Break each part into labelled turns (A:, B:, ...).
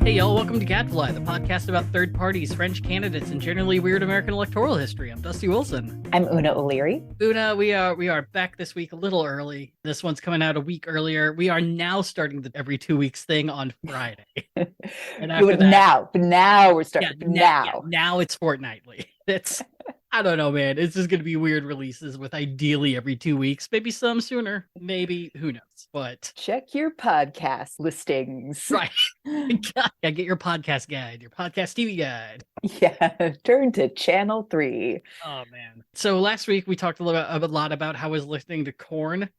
A: Hey y'all, welcome to Gadfly, the podcast about third parties, French candidates, and generally weird American electoral history. I'm Dusty Wilson.
B: I'm Una O'Leary.
A: Una, we are back this week a little early. This one's coming out a week earlier. We are now starting the every 2 weeks thing on Friday. And after that,
B: now we're starting.
A: Now it's fortnightly. I don't know, man. It's just going to be weird releases with ideally every 2 weeks, maybe some sooner, maybe, who knows, but
B: check your podcast listings.
A: Right. Yeah, get your podcast guide, your podcast TV guide.
B: Yeah, turn to channel 3.
A: Oh, man. So last week we talked a lot about how I was listening to Korn.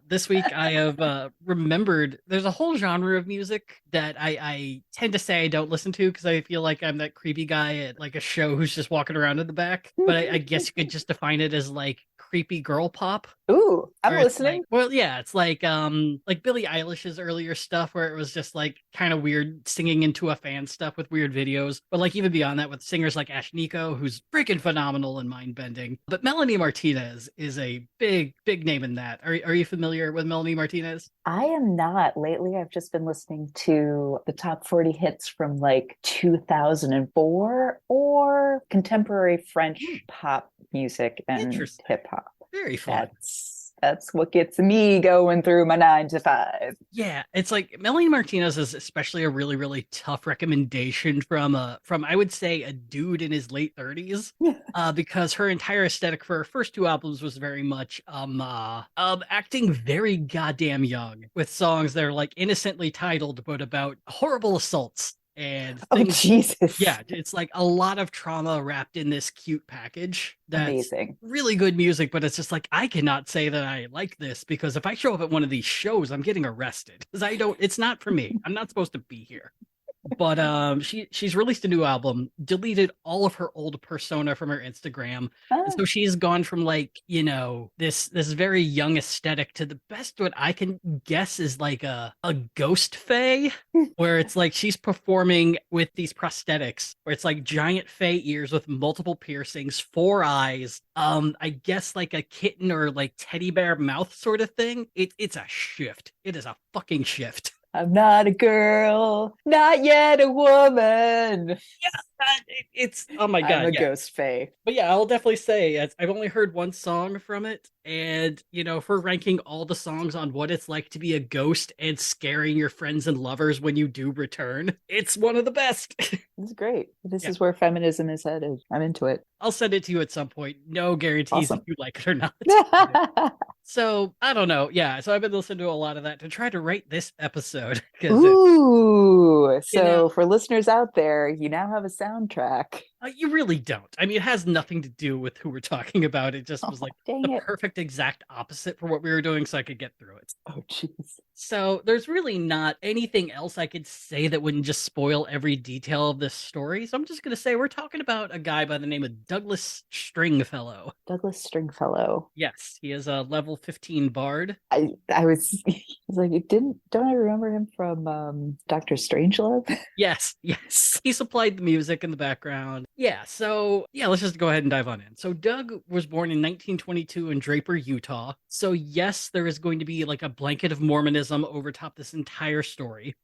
A: This week I have remembered there's a whole genre of music that I tend to say I don't listen to because I feel like I'm that creepy guy at like a show who's just walking around in the back. But I guess you could just define it as like creepy girl pop.
B: Ooh, I'm listening.
A: It's like Billie Eilish's earlier stuff where it was just like kind of weird singing into a fan stuff with weird videos. But like even beyond that with singers like Ash Nico, who's freaking phenomenal and mind-bending. But Melanie Martinez is a big name in that. Are you familiar with Melanie Martinez?
B: I am not. Lately, I've just been listening to the top 40 hits from like 2004 or contemporary French pop music and hip hop.
A: Very fun.
B: That's what gets me going through my 9 to 5.
A: Yeah, it's like Melanie Martinez is especially a really, really tough recommendation from I would say a dude in his late 30s, because her entire aesthetic for her first 2 albums was very much acting very goddamn young with songs that are like innocently titled but about horrible assaults. And
B: Jesus.
A: Yeah, it's like a lot of trauma wrapped in this cute package. That's
B: amazing.
A: Really good music, but it's just like I cannot say that I like this because if I show up at one of these shows, I'm getting arrested because it's not for me. I'm not supposed to be here. But she's released a new album, deleted all of her old persona from her Instagram. And so she's gone from like, this very young aesthetic to the best what I can guess is like a ghost fae, where it's like she's performing with these prosthetics where it's like giant fae ears with multiple piercings, 4 eyes, I guess like a kitten or like teddy bear mouth sort of thing. It's a shift. It is a fucking shift.
B: I'm not a girl, not yet a woman.
A: Yeah, it's oh my god,
B: I'm a ghost fae.
A: But yeah, I'll definitely say I've only heard one song from it, and if we're ranking all the songs on what it's like to be a ghost and scaring your friends and lovers when you do return, it's one of the best.
B: It's great. This is where feminism is headed. I'm into it.
A: I'll send it to you at some point. No guarantees if you like it or not. So I don't know. Yeah, so I've been listening to a lot of that to try to rate this episode.
B: Ooh, so for listeners out there, you now have a soundtrack.
A: You really don't. I mean, it has nothing to do with who we're talking about. It just was like the perfect exact opposite for what we were doing so I could get through it.
B: Oh, jeez.
A: So there's really not anything else I could say that wouldn't just spoil every detail of this story. So I'm just going to say we're talking about a guy by the name of Douglas Stringfellow.
B: Douglas Stringfellow.
A: Yes, he is a level 15 bard.
B: I was like, don't I remember him from Dr. Strangelove?
A: Yes. He supplied the music in the background. Yeah, so let's just go ahead and dive on in. So Doug was born in 1922 in Draper, Utah. So yes, there is going to be like a blanket of Mormonism over top this entire story.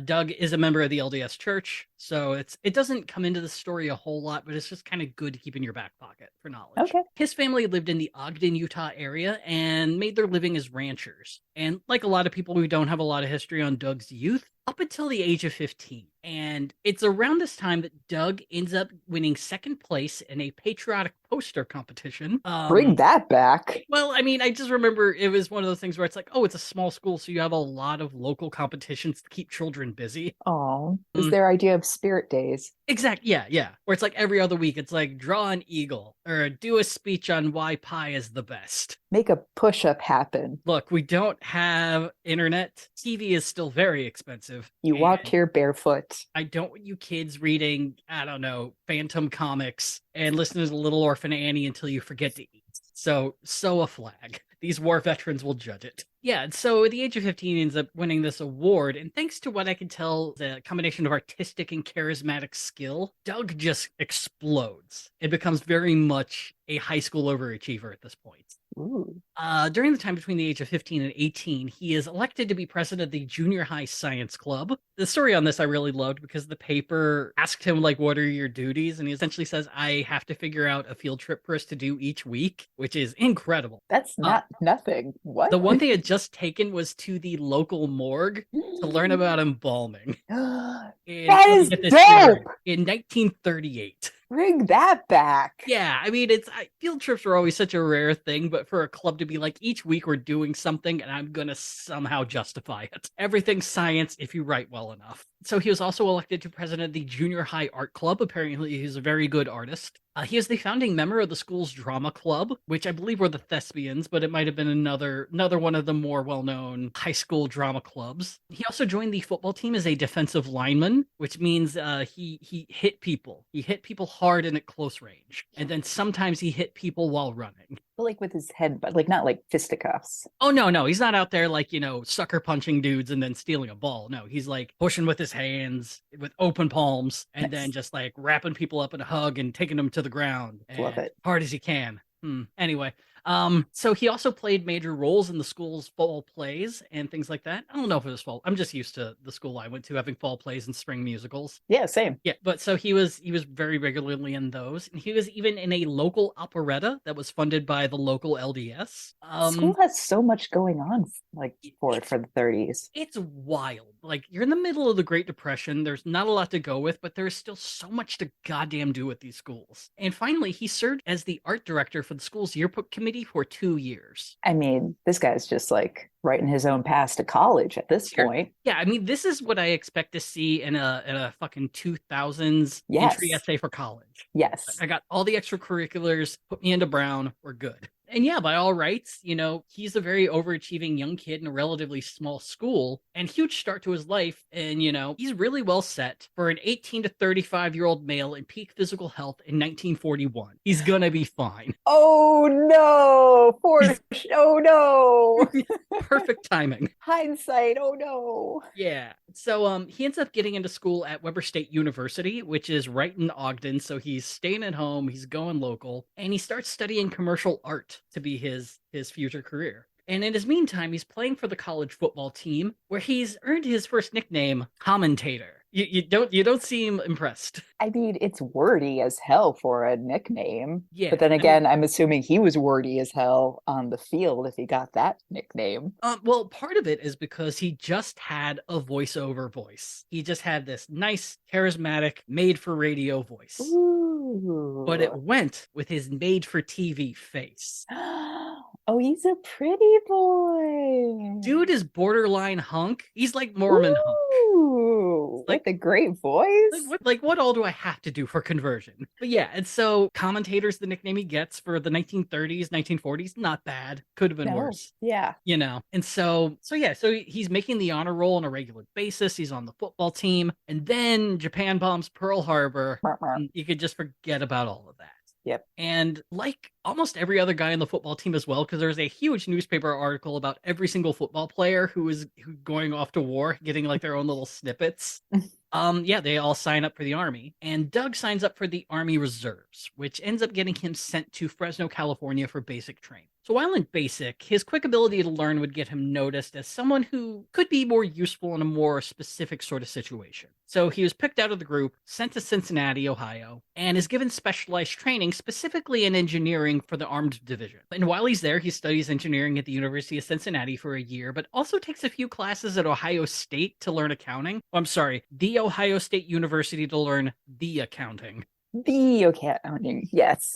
A: Doug is a member of the LDS Church, so it doesn't come into the story a whole lot, but it's just kind of good to keep in your back pocket for knowledge.
B: Okay.
A: His family lived in the Ogden, Utah area and made their living as ranchers. And like a lot of people who don't have a lot of history on Doug's youth, up until the age of 15. And it's around this time that Doug ends up winning second place in a patriotic poster competition.
B: Bring that back.
A: Well, I mean, I just remember it was one of those things where it's like, oh, it's a small school, so you have a lot of local competitions to keep children busy.
B: Oh, is their idea of spirit days.
A: Exactly. Yeah. Where it's like every other week, it's like draw an eagle or do a speech on why pie is the best.
B: Make a push-up happen.
A: Look, we don't have internet. TV is still very expensive.
B: You walk here barefoot.
A: I don't want you kids reading, I don't know, Phantom comics and listening to Little Orphan Annie until you forget to eat. So sew a flag. These war veterans will judge it. Yeah, so at the age of 15, he ends up winning this award. And thanks to what I can tell, the combination of artistic and charismatic skill, Doug just explodes. It becomes very much a high school overachiever at this point.
B: Ooh.
A: During the time between the age of 15 and 18, he is elected to be president of the Junior High Science Club. The story on this I really loved because the paper asked him, like, what are your duties? And he essentially says, I have to figure out a field trip for us to do each week, which is incredible.
B: That's not nothing. What?
A: The one they had just taken was to the local morgue to learn about embalming.
B: That
A: And
B: is dope.
A: In 1938.
B: Bring that back.
A: Yeah, I mean, field trips were always such a rare thing, but for a club to be like, each week we're doing something and I'm gonna somehow justify it. Everything's science if you write well enough. So he was also elected to president of the Junior High Art Club. Apparently, he's a very good artist. He is the founding member of the school's drama club, which I believe were the Thespians, but it might have been another one of the more well-known high school drama clubs. He also joined the football team as a defensive lineman, which means he hit people. He hit people hard and at close range, and then sometimes he hit people while running.
B: Like with his head, but like not like fisticuffs.
A: Oh no, he's not out there like, sucker punching dudes and then stealing a ball. No, he's like pushing with his hands with open palms and then just like wrapping people up in a hug and taking them to the ground.
B: Love it.
A: Hard as he can. Anyway, so he also played major roles in the school's fall plays and things like that. I don't know if it was fall. I'm just used to the school I went to having fall plays and spring musicals.
B: Yeah, same.
A: Yeah, but so he was very regularly in those, and he was even in a local operetta that was funded by the local LDS.
B: School has so much going on, like for the 30s.
A: It's wild. Like, you're in the middle of the Great Depression. There's not a lot to go with, but there's still so much to goddamn do with these schools. And finally, he served as the art director for the school's yearbook committee for 2 years.
B: I mean, this guy's just like writing his own path to college at this point.
A: Yeah, I mean, this is what I expect to see in a fucking 2000s entry essay for college.
B: Yes.
A: I got all the extracurriculars, put me into Brown, we're good. And yeah, by all rights, he's a very overachieving young kid in a relatively small school and huge start to his life. And, he's really well set for an 18 to 35-year-old male in peak physical health in 1941. He's gonna be fine.
B: Oh, no. Oh, no.
A: Perfect timing.
B: Hindsight. Oh, no.
A: Yeah. So he ends up getting into school at Weber State University, which is right in Ogden. So he's staying at home, he's going local, and he starts studying commercial art to be his future career. And in his meantime, he's playing for the college football team, where he's earned his first nickname, Commentator. You don't seem impressed.
B: I mean, it's wordy as hell for a nickname.
A: Yeah.
B: But then again, I'm assuming he was wordy as hell on the field if he got that nickname.
A: Well, part of it is because he just had a voiceover voice. He just had this nice, charismatic, made-for-radio voice.
B: Ooh.
A: But it went with his made-for-TV face.
B: Oh, he's a pretty boy.
A: Dude is borderline hunk. He's like Mormon hunk.
B: Like the great voice.
A: What all do I have to do for conversion? But yeah, and so Commentator's the nickname he gets for the 1930s, 1940s. Not bad. Could have been worse.
B: Yeah.
A: And so he's making the honor roll on a regular basis. He's on the football team. And then Japan bombs Pearl Harbor. And you could just forget about all of that.
B: Yep.
A: And like almost every other guy on the football team as well, because there's a huge newspaper article about every single football player who going off to war, getting like their own little snippets. They all sign up for the Army, and Doug signs up for the Army Reserves, which ends up getting him sent to Fresno, California for basic training. So while in basic, his quick ability to learn would get him noticed as someone who could be more useful in a more specific sort of situation. So he was picked out of the group, sent to Cincinnati, Ohio, and is given specialized training specifically in engineering for the Armed Division. And while he's there, he studies engineering at the University of Cincinnati for a year, but also takes a few classes at Ohio State to learn accounting. The Ohio State University to learn the accounting.
B: The accounting, yes.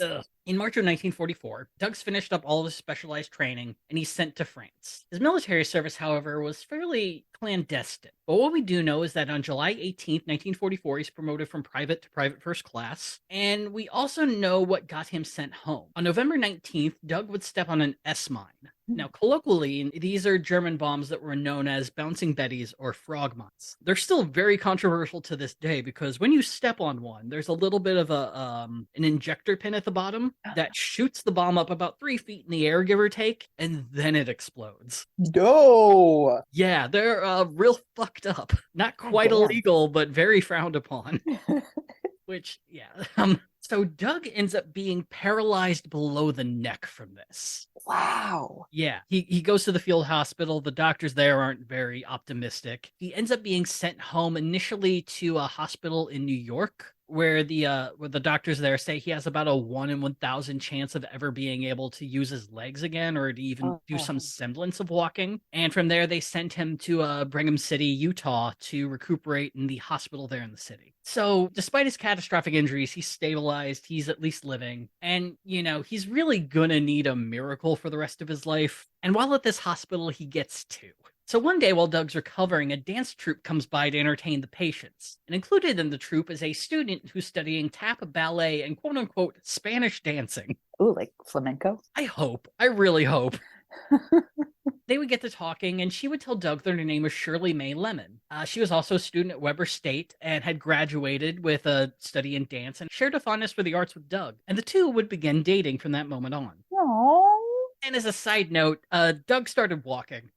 A: In March of 1944, Doug's finished up all of his specialized training, and he's sent to France. His military service, however, was fairly clandestine. But what we do know is that on July 18th, 1944, he's promoted from private to private first class, and we also know what got him sent home. On November 19th, Doug would step on an S mine. Now, colloquially, these are German bombs that were known as bouncing betties or frog mines. They're still very controversial to this day because when you step on one, there's a little bit of an injector pin at the bottom that shoots the bomb up about 3 feet in the air, give or take, and then it explodes.
B: No!
A: Yeah, they're real fucked up. Not quite illegal, but very frowned upon. Which, yeah. So Doug ends up being paralyzed below the neck from this.
B: Wow.
A: Yeah, he goes to the field hospital. The doctors there aren't very optimistic. He ends up being sent home initially to a hospital in New York, where the doctors there say he has about a 1 in 1,000 chance of ever being able to use his legs again, or to even do some semblance of walking. And from there, they sent him to Brigham City, Utah, to recuperate in the hospital there in the city. So, despite his catastrophic injuries, he's stabilized. He's at least living, and he's really gonna need a miracle for the rest of his life. And while at this hospital, he gets two. So one day while Doug's recovering, a dance troupe comes by to entertain the patients. And included in the troupe is a student who's studying tap, ballet, and quote-unquote Spanish dancing.
B: Ooh, like flamenco?
A: I hope. I really hope. They would get to talking, and she would tell Doug that her name was Shirley Mae Lemon. She was also a student at Weber State and had graduated with a study in dance and shared a fondness for the arts with Doug. And the two would begin dating from that moment on.
B: Aww.
A: And as a side note, Doug started walking.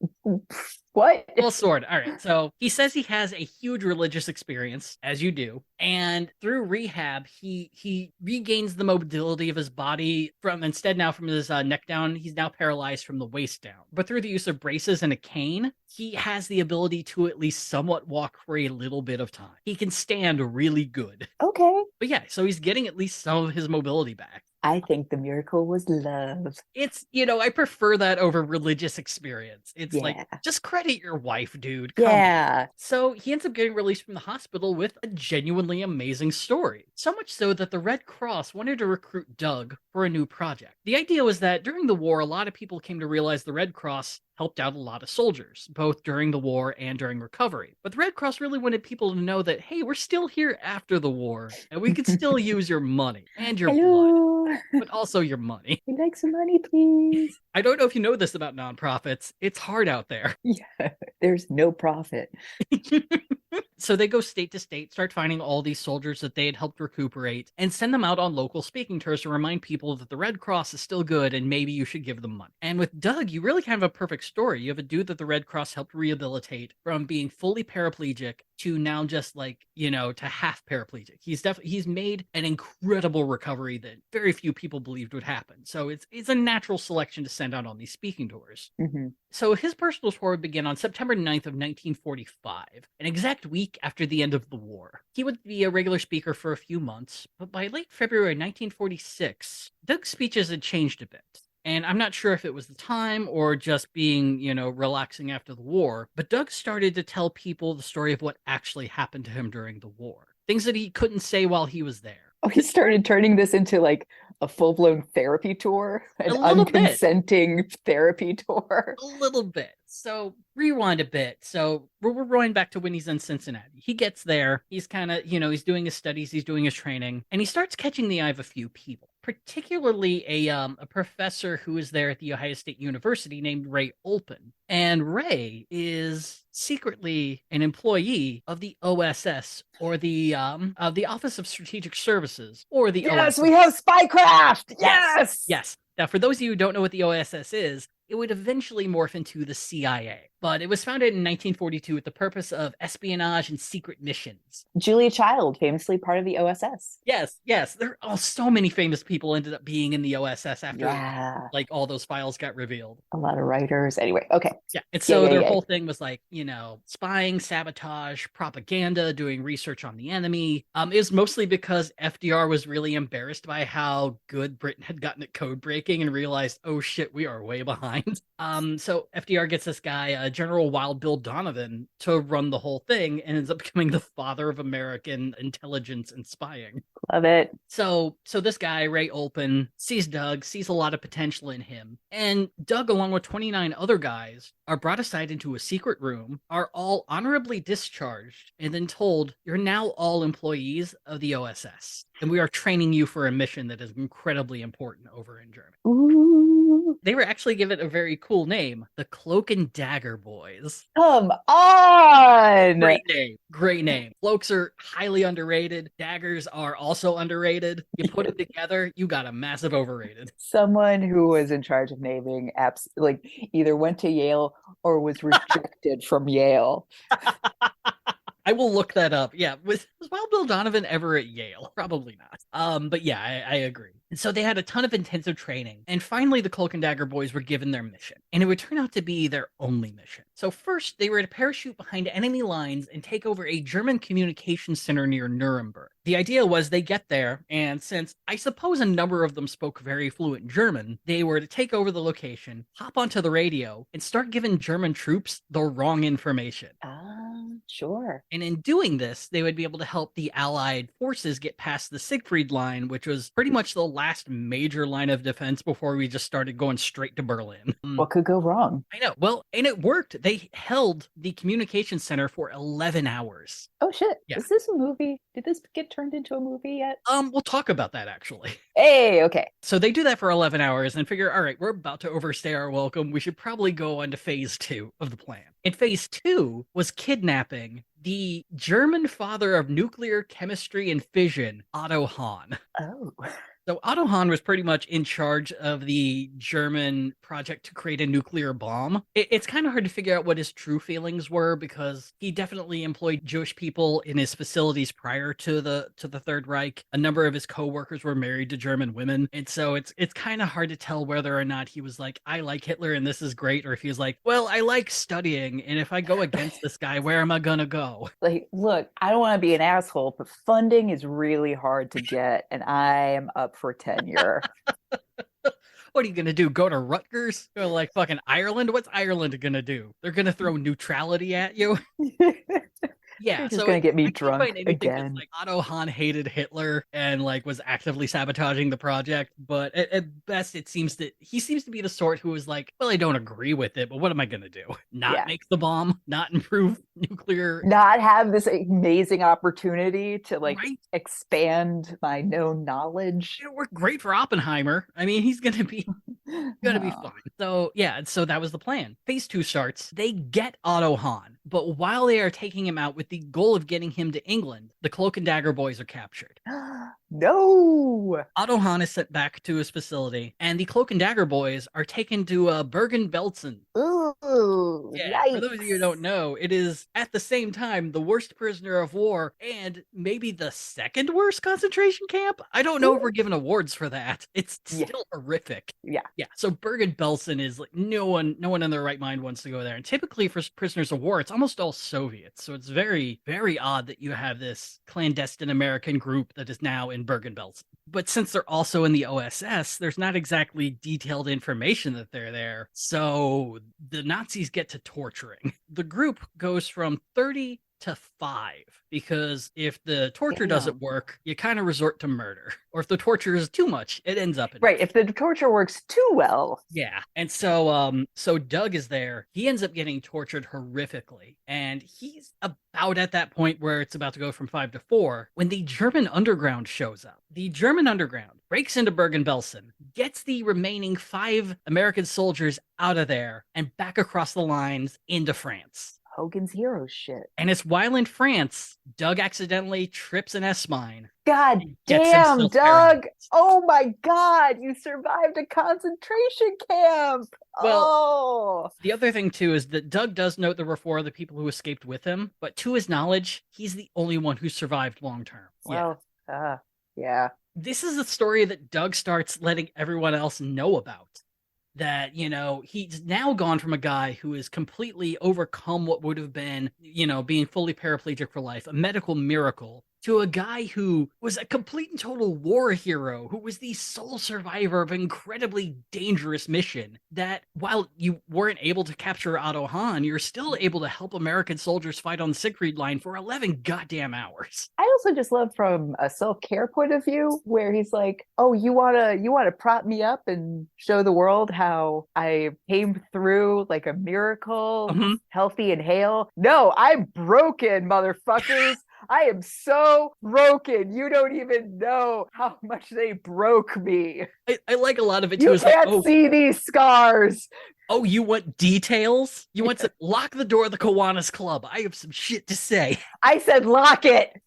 B: What?
A: Well, sort of. All right. So he says he has a huge religious experience, as you do. And through rehab, he regains the mobility of his body from his neck down, he's now paralyzed from the waist down. But through the use of braces and a cane, he has the ability to at least somewhat walk for a little bit of time. He can stand really good.
B: Okay.
A: But yeah, so he's getting at least some of his mobility back.
B: I think the miracle was love.
A: It's, I prefer that over religious experience. It's like, just credit your wife, dude. Come on. So he ends up getting released from the hospital with a genuinely amazing story. So much so that the Red Cross wanted to recruit Doug for a new project. The idea was that during the war, a lot of people came to realize the Red Cross helped out a lot of soldiers, both during the war and during recovery. But the Red Cross really wanted people to know that, hey, we're still here after the war, and we could still use your money and your blood, but also your money.
B: We'd like some money, please.
A: I don't know if you know this about nonprofits. It's hard out there.
B: Yeah, there's no profit.
A: So they go state to state, start finding all these soldiers that they had helped recuperate, and send them out on local speaking tours to remind people that the Red Cross is still good and maybe you should give them money. And with Doug, you really kind of have a perfect story. You have a dude that the Red Cross helped rehabilitate from being fully paraplegic to now just to half paraplegic. He's made an incredible recovery that very few people believed would happen. So it's a natural selection to send out on these speaking tours.
B: Mm-hmm.
A: So his personal tour would begin on September 9th of 1945, an exact week after the end of the war. He would be a regular speaker for a few months, but by late February 1946, Doug's speeches had changed a bit. And I'm not sure if it was the time or just being, relaxing after the war, but Doug started to tell people the story of what actually happened to him during the war. Things that he couldn't say while he was there.
B: Oh, he started turning this into like a full-blown therapy tour, an unconsenting therapy tour.
A: A little bit. So rewind a bit. So we're rowing back to when he's in Cincinnati. He gets there. He's kind of, he's doing his studies, he's doing his training, and he starts catching the eye of a few people, particularly a professor who is there at the Ohio State University named Ray Olpen. And Ray is secretly an employee of the OSS, or the Office of Strategic Services, or the OSS.
B: We have spycraft. Yes.
A: Now, for those of you who don't know what the OSS is, it would eventually morph into the CIA. But it was founded in 1942 with the purpose of espionage and secret missions.
B: Julia Child, famously part of the OSS.
A: Yes. There are so many famous people ended up being in the OSS after all those files got revealed.
B: A lot of writers. Anyway, okay.
A: Yeah. And so their whole thing was spying, sabotage, propaganda, doing research on the enemy. It was mostly because FDR was really embarrassed by how good Britain had gotten at code breaking and realized, oh shit, we are way behind. So FDR gets this guy, General Wild Bill Donovan, to run the whole thing, and ends up becoming the father of American intelligence and spying.
B: Love it.
A: So this guy, Ray Olpen, sees Doug, sees a lot of potential in him. And Doug, along with 29 other guys, are brought aside into a secret room, are all honorably discharged, and then told, you're now all employees of the OSS. And we are training you for a mission that is incredibly important over in Germany.
B: Ooh.
A: They were actually given a very cool name, the Cloak and Dagger Boys.
B: Come on!
A: Great name. Cloaks are highly underrated. Daggers are also underrated. You put them together, you got a massive overrated.
B: Someone who was in charge of naming apps, either went to Yale or was rejected from Yale.
A: I will look that up. Yeah, was Wild Bill Donovan ever at Yale? Probably not. But yeah, I agree. And so they had a ton of intensive training, and finally the Cloak and Dagger boys were given their mission, and it would turn out to be their only mission. So first, they were to parachute behind enemy lines and take over a German communications center near Nuremberg. The idea was they get there, and since I suppose a number of them spoke very fluent German, they were to take over the location, hop onto the radio, and start giving German troops the wrong information.
B: Sure.
A: And in doing this, they would be able to help the Allied forces get past the Siegfried Line, which was pretty much the last major line of defense before we just started going straight to Berlin.
B: What could go wrong?
A: I know. Well, and it worked. They held the communication center for 11 hours.
B: Oh, shit.
A: Yeah.
B: Is this a movie? Did this get turned into a movie yet?
A: We'll talk about that, actually.
B: Hey, okay.
A: So they do that for 11 hours and figure, all right, we're about to overstay our welcome. We should probably go on to phase 2 of the plan. And phase 2 was kidnapping the German father of nuclear chemistry and fission, Otto Hahn.
B: Oh.
A: So Otto Hahn was pretty much in charge of the German project to create a nuclear bomb. It's kind of hard to figure out what his true feelings were because he definitely employed Jewish people in his facilities prior to the Third Reich. A number of his co-workers were married to German women. And so it's kind of hard to tell whether or not he was like, I like Hitler and this is great, or if he was like, well, I like studying, and if I go against this guy, where am I gonna go?
B: Like, look, I don't want to be an asshole, but funding is really hard to get, and I am up for tenure.
A: What are you going to do? Go to Rutgers? Go to like fucking Ireland? What's Ireland going to do? They're going to throw neutrality at you? Yeah,
B: You're just gonna get me drunk again.
A: Like Otto Hahn hated Hitler and like was actively sabotaging the project, but at best he seems to be the sort who is like, well, I don't agree with it, but what am I gonna do? Not make the bomb? Not improve nuclear?
B: Not have this amazing opportunity to like expand my known knowledge?
A: It worked great for Oppenheimer. I mean, he's gonna be fine. So yeah, so that was the plan. Phase 2 starts. They get Otto Hahn, but while they are taking him out with the goal of getting him to England, the Cloak and Dagger boys are captured.
B: No!
A: Otto Hahn is sent back to his facility, and the Cloak and Dagger boys are taken to Bergen-Belsen.
B: Ooh,
A: yeah, for those of you who don't know, it is at the same time the worst prisoner of war and maybe the second worst concentration camp. I don't know if we're given awards for that. It's still horrific.
B: Yeah.
A: So Bergen-Belsen is like no one in their right mind wants to go there. And typically for prisoners of war, it's almost all Soviets. So it's very, very odd that you have this clandestine American group that is now in Bergen-Belsen. But since they're also in the OSS, there's not exactly detailed information that they're there. So the Nazis get to torturing. The group goes from 30 to 5 because if the torture doesn't work, you kind of resort to murder. Or if the torture is too much, it ends up in
B: if the torture works too well.
A: Yeah. And so Doug is there. He ends up getting tortured horrifically. And he's about at that point where it's about to go from 5 to 4 when the German underground shows up. The German underground breaks into Bergen-Belsen, gets the remaining 5 American soldiers out of there and back across the lines into France.
B: Hogan's hero shit.
A: And it's while in France, Doug accidentally trips an S-mine.
B: God damn, Doug! Oh my God, you survived a concentration camp!
A: Well, the other thing, too, is that Doug does note there were 4 other people who escaped with him, but to his knowledge, he's the only one who survived long-term.
B: Well, yeah.
A: This is a story that Doug starts letting everyone else know about. That, he's now gone from a guy who has completely overcome what would have been, being fully paraplegic for life, a medical miracle, to a guy who was a complete and total war hero, who was the sole survivor of an incredibly dangerous mission, that while you weren't able to capture Otto Hahn, you're still able to help American soldiers fight on the Siegfried Line for 11 goddamn hours.
B: I also just love from a self-care point of view, where he's like, oh, you wanna prop me up and show the world how I came through like a miracle, healthy and hale? No, I'm broken, motherfuckers. I am so broken. You don't even know how much they broke me.
A: I like a lot of it too.
B: You can't see these scars.
A: Oh, you want details? You want to lock the door of the Kiwanis Club? I have some shit to say.
B: I said lock it.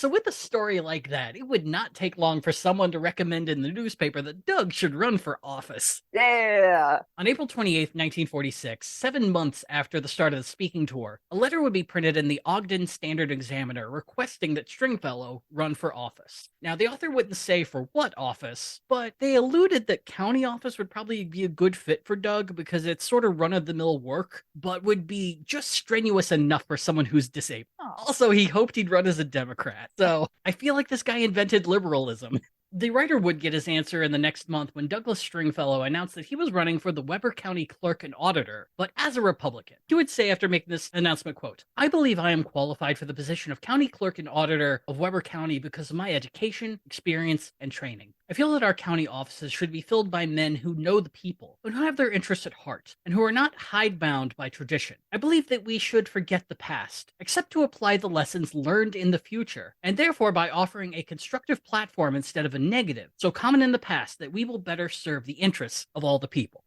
A: So with a story like that, it would not take long for someone to recommend in the newspaper that Doug should run for office.
B: Yeah.
A: On April 28th, 1946, 7 months after the start of the speaking tour, a letter would be printed in the Ogden Standard Examiner requesting that Stringfellow run for office. Now, the author wouldn't say for what office, but they alluded that county office would probably be a good fit for Doug because it's sort of run-of-the-mill work, but would be just strenuous enough for someone who's disabled.
B: Oh.
A: Also, he hoped he'd run as a Democrat, so I feel like this guy invented liberalism. The writer would get his answer in the next month when Douglas Stringfellow announced that he was running for the Weber County Clerk and Auditor, but as a Republican. He would say after making this announcement, quote, "I believe I am qualified for the position of County Clerk and Auditor of Weber County because of my education, experience, and training. I feel that our county offices should be filled by men who know the people, and who have their interests at heart, and who are not hidebound by tradition. I believe that we should forget the past, except to apply the lessons learned in the future, and therefore by offering a constructive platform instead of a negative, so common in the past that we will better serve the interests of all the people."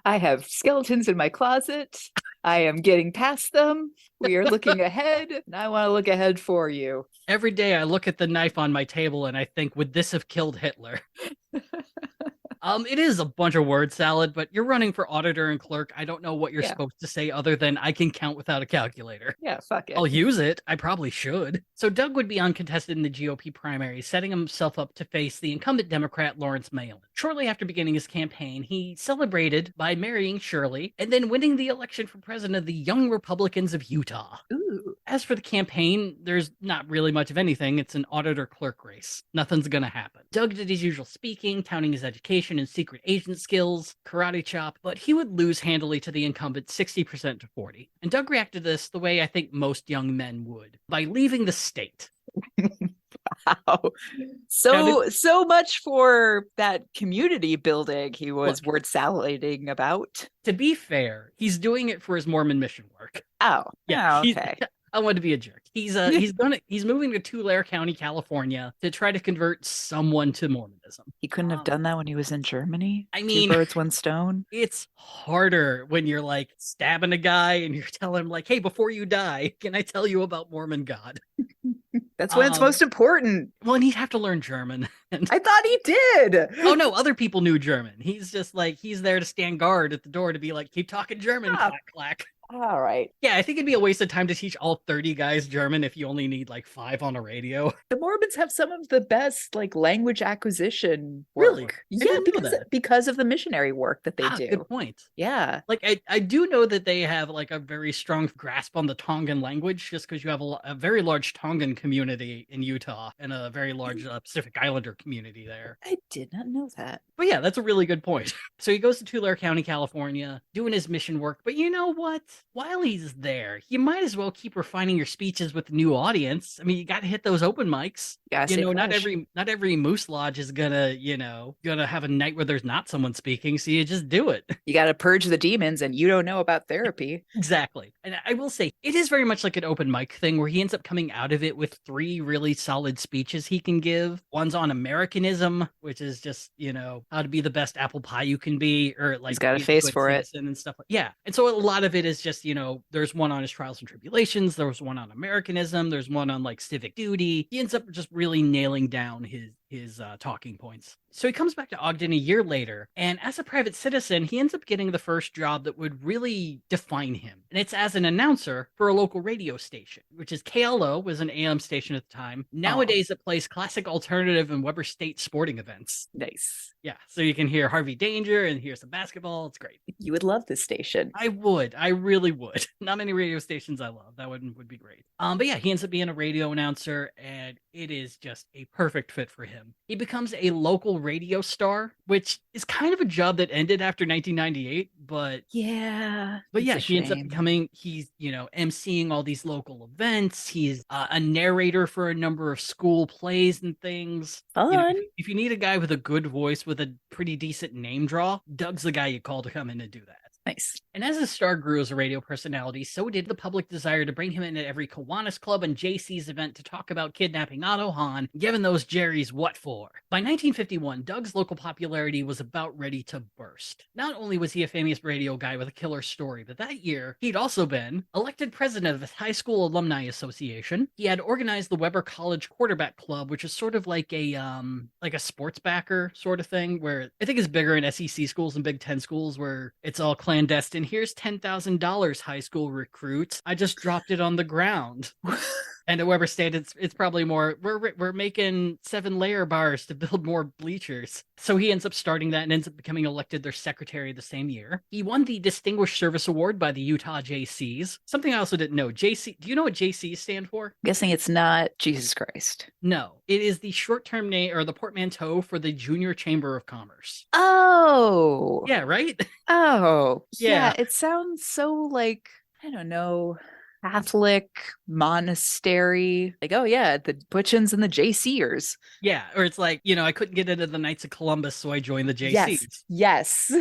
B: I have skeletons in my closet. I am getting past them. We are looking ahead, and I want to look ahead for you.
A: Every day I look at the knife on my table and I think, would this have killed Hitler? It is a bunch of word salad, but you're running for auditor and clerk. I don't know what you're supposed to say other than I can count without a calculator.
B: Yeah, fuck it.
A: I'll use it. I probably should. So Doug would be uncontested in the GOP primary, setting himself up to face the incumbent Democrat Lawrence Mahlon. Shortly after beginning his campaign, he celebrated by marrying Shirley and then winning the election for president of the Young Republicans of Utah.
B: Ooh.
A: As for the campaign, there's not really much of anything. It's an auditor-clerk race. Nothing's gonna happen. Doug did his usual speaking, touting his education and secret agent skills, karate chop, but he would lose handily to the incumbent 60% to 40. And Doug reacted to this the way I think most young men would, by leaving the state.
B: Wow. So much for that community building he was word salading about.
A: To be fair, he's doing it for his Mormon mission work.
B: Oh, yeah. Okay.
A: I want to be a jerk. He's moving to Tulare County, California to try to convert someone to Mormonism.
B: He couldn't have done that when he was in Germany.
A: I mean,
B: 2 birds, 1 stone.
A: It's harder when you're like stabbing a guy and you're telling him like, "Hey, before you die, can I tell you about Mormon God?"
B: That's when it's most important.
A: Well, and he'd have to learn German.
B: I thought he did.
A: Oh no, other people knew German. He's just like, he's there to stand guard at the door to be like, "Keep talking German, clack clack."
B: All right.
A: Yeah, I think it'd be a waste of time to teach all 30 guys German if you only need like 5 on a radio.
B: The Mormons have some of the best like language acquisition work.
A: Really?
B: Yeah, because of the missionary work that they do.
A: Good point.
B: Yeah.
A: Like I do know that they have like a very strong grasp on the Tongan language just because you have a very large Tongan community in Utah and a very large Pacific Islander community there.
B: I did not know that.
A: But yeah, that's a really good point. So he goes to Tulare County, California, doing his mission work. But you know what? While he's there, you might as well keep refining your speeches with the new audience. I mean, you got to hit those open mics. You know, not every Moose Lodge is gonna have a night where there's not someone speaking. So you just do it.
B: You got to purge the demons, and you don't know about therapy.
A: Exactly. And I will say, it is very much like an open mic thing where he ends up coming out of it with 3 really solid speeches he can give. One's on Americanism, which is just, how to be the best apple pie you can be, or like
B: he's got a face for it
A: and stuff like And so a lot of it is just, there's one on his trials and tribulations, there was one on Americanism, there's one on like civic duty. He ends up just really nailing down his talking points. So he comes back to Ogden a year later, and as a private citizen, he ends up getting the first job that would really define him. And it's as an announcer for a local radio station, which is KLO, was an AM station at the time. Nowadays, it plays classic alternative and Weber State sporting events.
B: Nice.
A: Yeah, so you can hear Harvey Danger and hear some basketball. It's great.
B: You would love this station.
A: I would. I really would. Not many radio stations I love. That would be great. But yeah, he ends up being a radio announcer, and it is just a perfect fit for him. He becomes a local radio star, which is kind of a job that ended after 1998, but
B: he
A: ends up becoming, he's, emceeing all these local events. He's a narrator for a number of school plays and things.
B: Fun.
A: If you need a guy with a good voice with a pretty decent name draw, Doug's the guy you call to come in and do that.
B: Nice.
A: And as his star grew as a radio personality, so did the public desire to bring him in at every Kiwanis Club and JC's event to talk about kidnapping Otto Hahn, giving those Jerrys what for. By 1951, Doug's local popularity was about ready to burst. Not only was he a famous radio guy with a killer story, but that year, he'd also been elected president of his high school alumni association. He had organized the Weber College Quarterback Club, which is sort of like a sports backer sort of thing, where I think it's bigger in SEC schools and Big Ten schools, where it's all clandestine. Here's $10,000, high school recruits. I just dropped it on the ground. And at Weber State, it's probably more, we're making 7-layer bars to build more bleachers. So he ends up starting that and ends up becoming elected their secretary the same year. He won the Distinguished Service Award by the Utah JCs. Something I also didn't know. JC, do you know what JCs stand for?
B: I'm guessing it's not Jesus Christ.
A: No, it is the short-term name or the portmanteau for the Junior Chamber of Commerce.
B: Oh.
A: Yeah, right?
B: Oh.
A: Yeah.
B: It sounds so like, I don't know, Catholic monastery. Like, oh yeah, the Butchins and the JCers.
A: Yeah, or it's like, I couldn't get into the Knights of Columbus, so I joined the JCs.
B: Yes.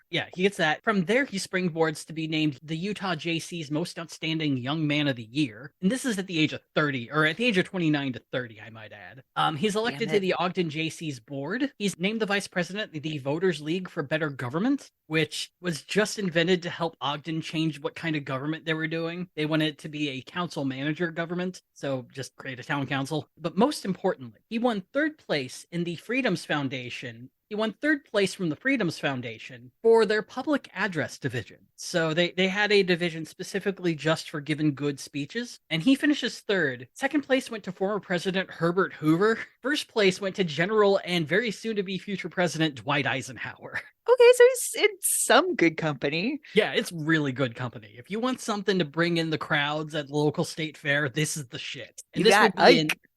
A: Yeah, he gets that. From there, he springboards to be named the Utah JC's Most Outstanding Young Man of the Year. And this is at the age of 30, or at the age of 29 to 30, I might add. He's elected to the Ogden JC's board. He's named the vice president of the Voters League for Better Government, which was just invented to help Ogden change what kind of government they were doing. They wanted it to be a council manager government, so just create a town council. But most importantly, he won third place in the Freedoms Foundation. He won third place from the Freedoms Foundation for their public address division. So they had a division specifically just for giving good speeches, and he finishes third. Second place went to former President Herbert Hoover. First place went to General and very soon to be future President Dwight Eisenhower.
B: Okay, so he's in some good company.
A: Yeah, it's really good company. If you want something to bring in the crowds at the local state fair, this is the shit. And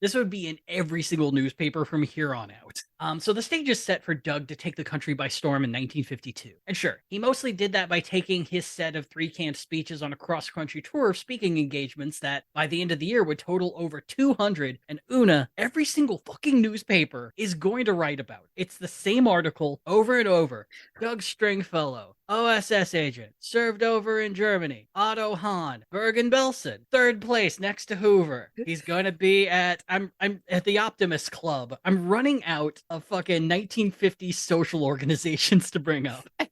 A: this would be in every single newspaper from here on out. So the stage is set for Doug to take the country by storm in 1952. And sure, he mostly did that by taking his set of 3 canned speeches on a cross-country tour of speaking engagements that by the end of the year would total over 200. And every single fucking newspaper is going to write about it. It's the same article over and over. Doug Stringfellow, OSS agent, served over in Germany. Otto Hahn, Bergen-Belsen, third place next to Hoover. He's going to be I'm at the Optimist Club. I'm running out of fucking 1950s social organizations to bring up.
B: I'm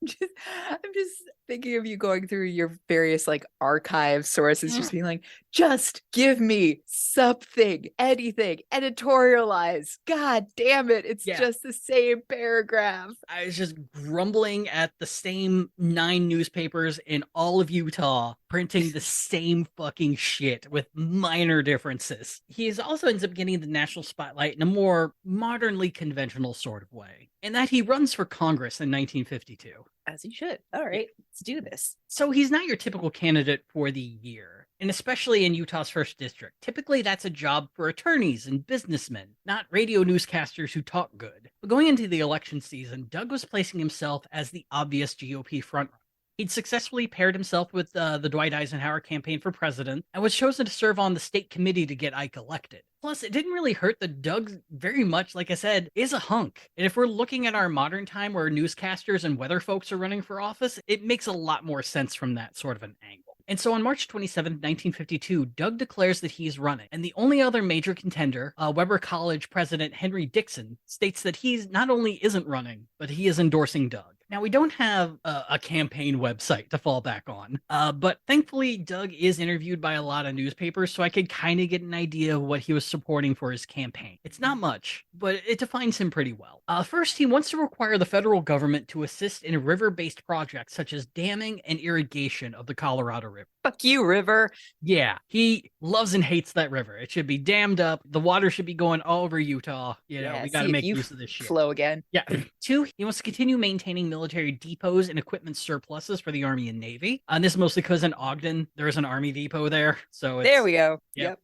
B: just thinking of you going through your various like archive sources, just being like, just give me something, anything, editorialize. God damn it. It's just the same paragraph.
A: I was just grumbling at the same 9 newspapers in all of Utah printing the same fucking shit with minor differences. He also ends up getting the national spotlight in a more modernly conventional sort of way, in that he runs for Congress in 1952.
B: As he should. All right, let's do this.
A: So he's not your typical candidate for the year, and especially in Utah's 1st District. Typically, that's a job for attorneys and businessmen, not radio newscasters who talk good. But going into the election season, Doug was placing himself as the obvious GOP frontrunner. He'd successfully paired himself with the Dwight Eisenhower campaign for president and was chosen to serve on the state committee to get Ike elected. Plus, it didn't really hurt that Doug very much, like I said, is a hunk. And if we're looking at our modern time where newscasters and weather folks are running for office, it makes a lot more sense from that sort of an angle. And so on March 27, 1952, Doug declares that he's running. And the only other major contender, Weber College president Henry Dixon, states that he's not only isn't running, but he is endorsing Doug. Now, we don't have a campaign website to fall back on, but thankfully, Doug is interviewed by a lot of newspapers, so I could kind of get an idea of what he was supporting for his campaign. It's not much, but it defines him pretty well. First, he wants to require the federal government to assist in river-based projects such as damming and irrigation of the Colorado River.
B: Fuck you, river.
A: Yeah, he loves and hates that river. It should be dammed up. The water should be going all over Utah. We got to make use of this shit.
B: Flow again.
A: Yeah. 2, he wants to continue maintaining military depots and equipment surpluses for the Army and Navy. And this is mostly because in Ogden, there is an Army depot there. So
B: there we go.
A: Yep.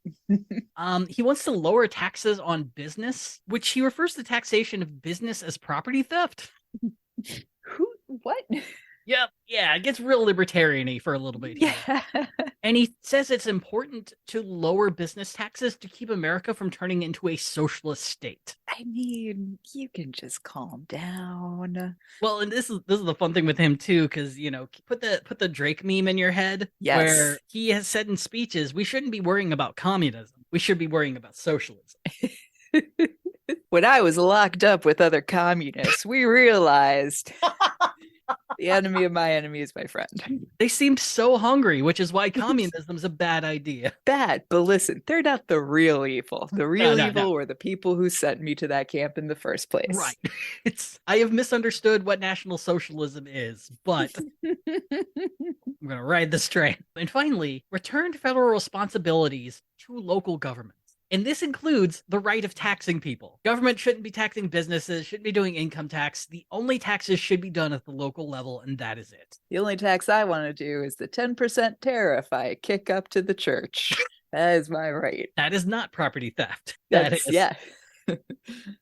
A: He wants to lower taxes on business, which he refers to taxation of business as property theft.
B: What?
A: Yep. Yeah, it gets real libertarian-y for a little bit here.
B: Yeah.
A: And he says it's important to lower business taxes to keep America from turning into a socialist state.
B: I mean, you can just calm down.
A: Well, and this is the fun thing with him too, because put the Drake meme in your head,
B: Yes.
A: where he has said in speeches, we shouldn't be worrying about communism. We should be worrying about socialism.
B: When I was locked up with other communists, we realized the enemy of my enemy is my friend.
A: They seemed so hungry, which is why communism's a bad idea.
B: Bad, but listen, they're not the real evil. The real
A: No,
B: evil
A: no.
B: were the people who sent me to that camp in the first place.
A: Right. I have misunderstood what National Socialism is, but I'm going to ride this train. And finally, returned federal responsibilities to local governments. And this includes the right of taxing people. Government shouldn't be taxing businesses, shouldn't be doing income tax. The only taxes should be done at the local level, and that is it.
B: The only tax I want to do is the 10% tariff I kick up to the church. That is my right.
A: That is not property theft.
B: Yeah.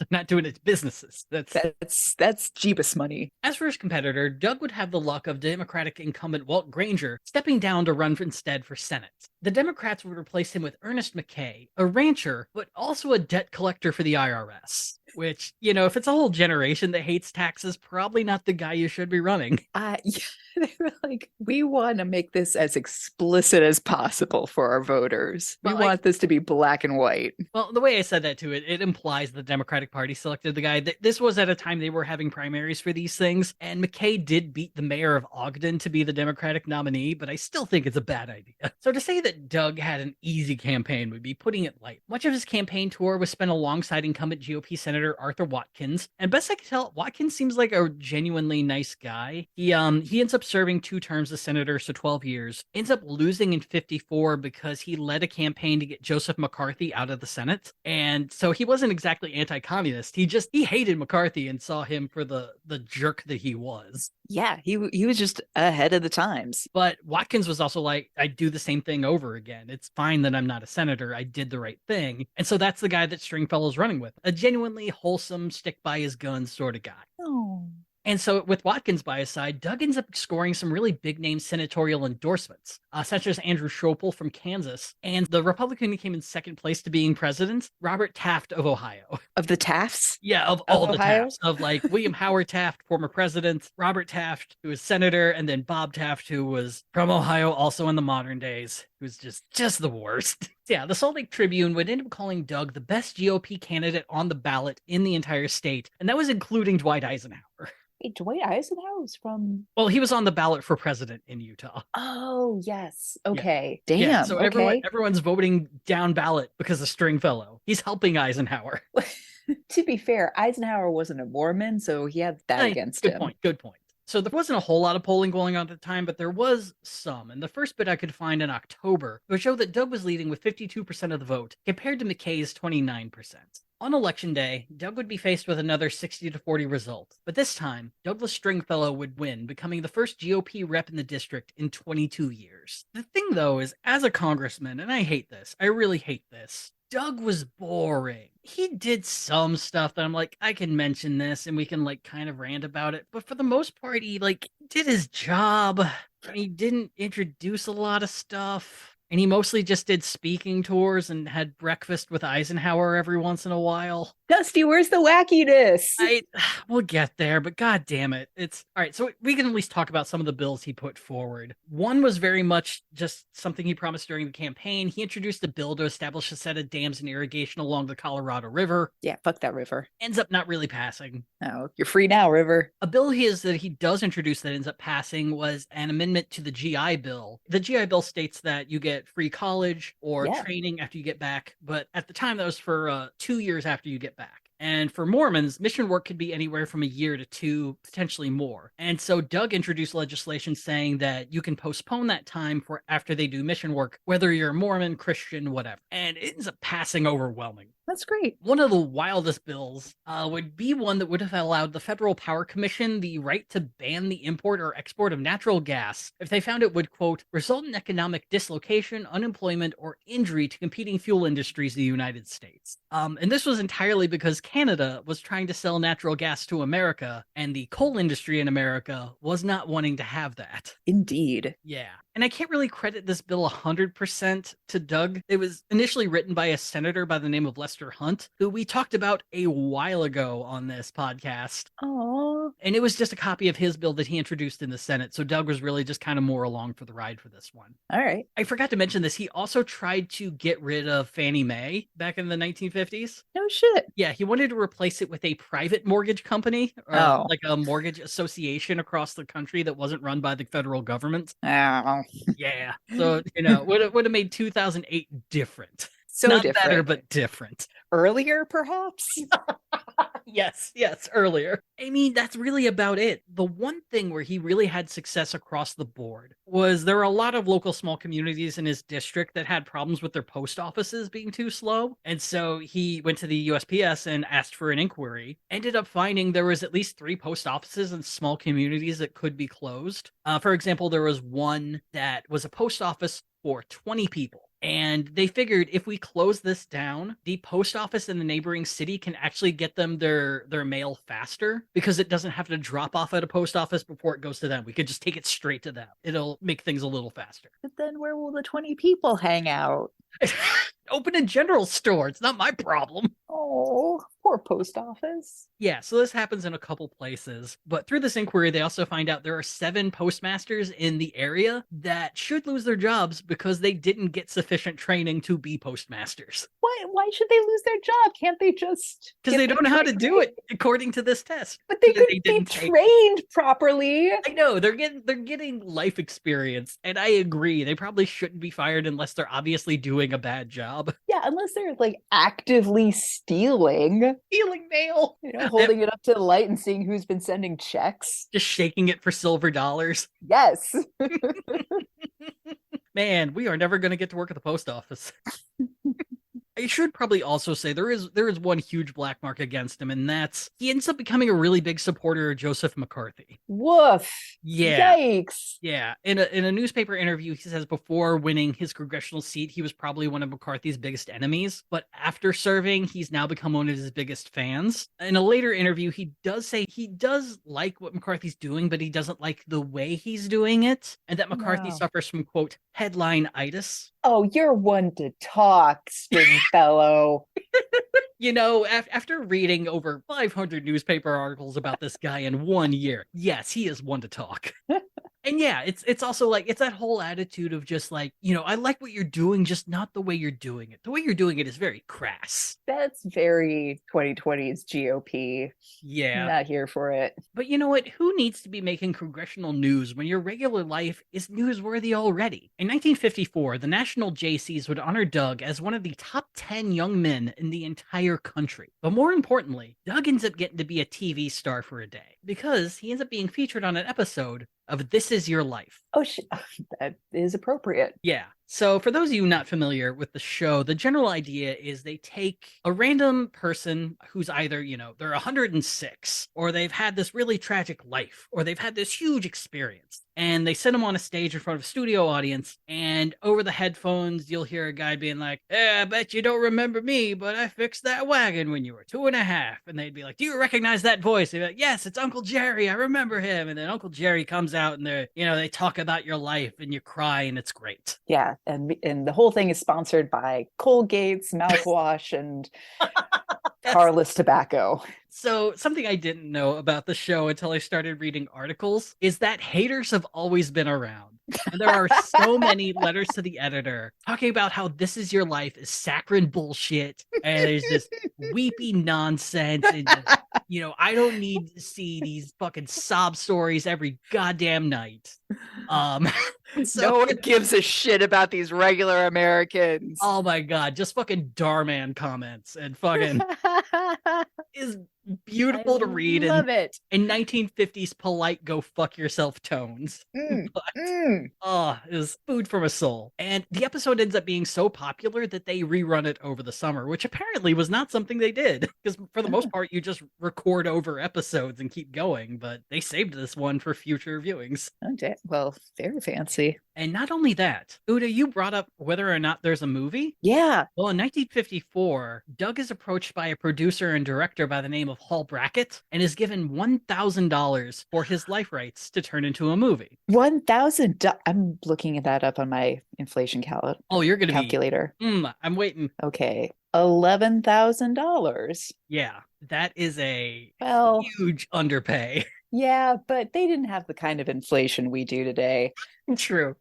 A: Not doing its businesses. That's
B: Jeebus money.
A: As for his competitor, Doug would have the luck of Democratic incumbent Walt Granger stepping down to run instead for Senate. The Democrats would replace him with Ernest McKay, a rancher, but also a debt collector for the IRS. Which, if it's a whole generation that hates taxes, probably not the guy you should be running.
B: They were like, we want to make this as explicit as possible for our voters. We want this to be black and white.
A: Well, the way I said that to it, it implies the Democratic Party selected the guy. This was at a time they were having primaries for these things, and McKay did beat the mayor of Ogden to be the Democratic nominee, but I still think it's a bad idea. So to say that Doug had an easy campaign would be putting it light. Much of his campaign tour was spent alongside incumbent GOP Senator Arthur Watkins, and best I can tell, Watkins seems like a genuinely nice guy. He ends up serving 2 terms as senator, so 12 years. Ends up losing in 54 because he led a campaign to get Joseph McCarthy out of the Senate, and so he wasn't exactly anti-communist. He hated McCarthy and saw him for the jerk that he was.
B: Yeah, he was just ahead of the times.
A: But Watkins was also like, I do the same thing over again. It's fine that I'm not a senator. I did the right thing. And so that's the guy that Stringfellow's running with. A genuinely wholesome, stick by his guns sort of guy.
B: Oh.
A: And so with Watkins by his side, Doug ends up scoring some really big name senatorial endorsements, such as Andrew Schopel from Kansas, and the Republican who came in second place to being president, Robert Taft of Ohio.
B: Of the Tafts?
A: Yeah, of all the Tafts. Of like William Howard Taft, former president, Robert Taft, who was senator, and then Bob Taft, who was from Ohio, also in the modern days, who's just the worst. Yeah, the Salt Lake Tribune would end up calling Doug the best GOP candidate on the ballot in the entire state, and that was including Dwight Eisenhower.
B: Wait, Dwight Eisenhower was from...
A: Well, he was on the ballot for president in Utah.
B: Oh, yes. Okay.
A: Yeah.
B: Damn.
A: Yeah, so
B: okay.
A: Everyone's voting down ballot because of Stringfellow. He's helping Eisenhower.
B: To be fair, Eisenhower wasn't a Mormon, so he had that against him.
A: Good point. So there wasn't a whole lot of polling going on at the time, but there was some. And the first bit I could find in October would show that Doug was leading with 52% of the vote compared to McKay's 29%. On election day, Doug would be faced with another 60-40 result, but this time, Douglas Stringfellow would win, becoming the first GOP rep in the district in 22 years. The thing, though, is as a congressman, and I hate this, I really hate this, Doug was boring. He did some stuff that I'm like, I can mention this and we can like kind of rant about it, but for the most part, he did his job, and he didn't introduce a lot of stuff. And he mostly just did speaking tours and had breakfast with Eisenhower every once in a while.
B: Dusty, where's the wackiness?
A: We'll get there, but god damn it. It's all right. So we can at least talk about some of the bills he put forward. One was very much just something he promised during the campaign. He introduced a bill to establish a set of dams and irrigation along the Colorado River.
B: Yeah, fuck that river.
A: Ends up not really passing.
B: Oh, you're free now, river.
A: A bill that he does introduce that ends up passing was an amendment to the GI Bill. The GI Bill states that you get free college or training after you get back, but at the time that was for 2 years after you get back. And for Mormons, mission work could be anywhere from a year to 2, potentially more. And so Doug introduced legislation saying that you can postpone that time for after they do mission work, whether you're a Mormon, Christian, whatever. And it ends up passing overwhelming.
B: That's great.
A: One of the wildest bills would be one that would have allowed the Federal Power Commission the right to ban the import or export of natural gas if they found it would, quote, result in economic dislocation, unemployment, or injury to competing fuel industries in the United States. And this was entirely because Canada was trying to sell natural gas to America, and the coal industry in America was not wanting to have that.
B: Indeed.
A: Yeah. And I can't really credit this bill 100% to Doug. It was initially written by a senator by the name of Lester Hunt, who we talked about a while ago on this podcast.
B: Oh.
A: And it was just a copy of his bill that he introduced in the Senate. So Doug was really just kind of more along for the ride for this one.
B: All right.
A: I forgot to mention this. He also tried to get rid of Fannie Mae back in the 1950s.
B: No shit.
A: Yeah, he wanted to replace it with a private mortgage company, like a mortgage association across the country that wasn't run by the federal government.
B: Oh.
A: Yeah. So, would have made 2008 different.
B: So
A: not
B: different.
A: Better, but different.
B: Earlier, perhaps?
A: Yes, earlier. I mean, that's really about it. The one thing where he really had success across the board was there were a lot of local small communities in his district that had problems with their post offices being too slow. And so he went to the USPS and asked for an inquiry. Ended up finding there was at least 3 post offices in small communities that could be closed. For example, there was one that was a post office for 20 people. And they figured if we close this down, the post office in the neighboring city can actually get them their mail faster because it doesn't have to drop off at a post office before it goes to them. We could just take it straight to them. It'll make things a little faster.
B: But then where will the 20 people hang out?
A: Open a general store. It's not my problem.
B: Oh, poor post office.
A: Yeah, so this happens in a couple places. But through this inquiry, they also find out there are 7 postmasters in the area that should lose their jobs because they didn't get sufficient training to be postmasters.
B: Why should they lose their job? Can't they just...
A: Because they don't know how to do it according to this test.
B: But they couldn't be trained properly.
A: I know, they're getting life experience, and I agree. They probably shouldn't be fired unless they're obviously doing a bad job.
B: Yeah, unless they're like actively stealing
A: mail.
B: Holding it up to the light and seeing who's been sending checks.
A: Just shaking it for silver dollars.
B: Yes.
A: Man, we are never going to get to work at the post office. I should probably also say there is one huge black mark against him, and that's he ends up becoming a really big supporter of Joseph McCarthy.
B: Woof.
A: Yeah.
B: Yikes.
A: Yeah. In a newspaper interview, he says before winning his congressional seat, he was probably one of McCarthy's biggest enemies. But after serving, he's now become one of his biggest fans. In a later interview, he does say he does like what McCarthy's doing, but he doesn't like the way he's doing it. And that McCarthy suffers from, quote, headline-itis.
B: Oh, you're one to talk, Stringfellow.
A: After reading over 500 newspaper articles about this guy in 1 year, yes, he is one to talk. And yeah, it's also like, it's that whole attitude of just like, I like what you're doing, just not the way you're doing it. The way you're doing it is very crass.
B: That's very 2020's GOP.
A: Yeah.
B: Not here for it.
A: But you know what? Who needs to be making congressional news when your regular life is newsworthy already? In 1954, the National JCs would honor Doug as one of the top 10 young men in the entire country. But more importantly, Doug ends up getting to be a TV star for a day because he ends up being featured on an episode of This Is Your Life.
B: Oh, that is appropriate.
A: Yeah. So for those of you not familiar with the show, the general idea is they take a random person who's either, they're 106, or they've had this really tragic life, or they've had this huge experience, and they send them on a stage in front of a studio audience, and over the headphones, you'll hear a guy being like, I bet you don't remember me, but I fixed that wagon when you were 2.5. And they'd be like, do you recognize that voice? They'd be like, yes, it's Uncle Jerry. I remember him. And then Uncle Jerry comes out and they talk about your life and you cry and it's great.
B: Yeah. And the whole thing is sponsored by Colgate's mouthwash and Carless tobacco.
A: So something I didn't know about the show until I started reading articles is that haters have always been around. And there are so many letters to the editor talking about how This Is Your Life is saccharine bullshit. And there's this weepy nonsense. And I don't need to see these fucking sob stories every goddamn night. Um, so
B: No one gives a shit about these regular Americans.
A: oh my God, just fucking Darman comments and fucking is beautiful to read
B: love it.
A: in 1950s polite go fuck yourself tones. But it was food from a soul. And the episode ends up being so popular that they rerun it over the summer, which apparently was not something they did. Because for the most part, you just record over episodes and keep going. But they saved this one for future viewings.
B: Okay. Well, very fancy.
A: And not only that, Uda, you brought up whether or not there's a movie.
B: Yeah.
A: Well, in 1954, Doug is approached by a producer and director by the name of Hall Brackett and is given $1,000 for his life rights to turn into a movie.
B: 1,000. I'm looking that up on my inflation calculator.
A: Oh, you're going to
B: calculator.
A: I'm waiting.
B: Okay. $11,000.
A: Yeah, that is a huge underpay.
B: Yeah, but they didn't have the kind of inflation we do today.
A: True.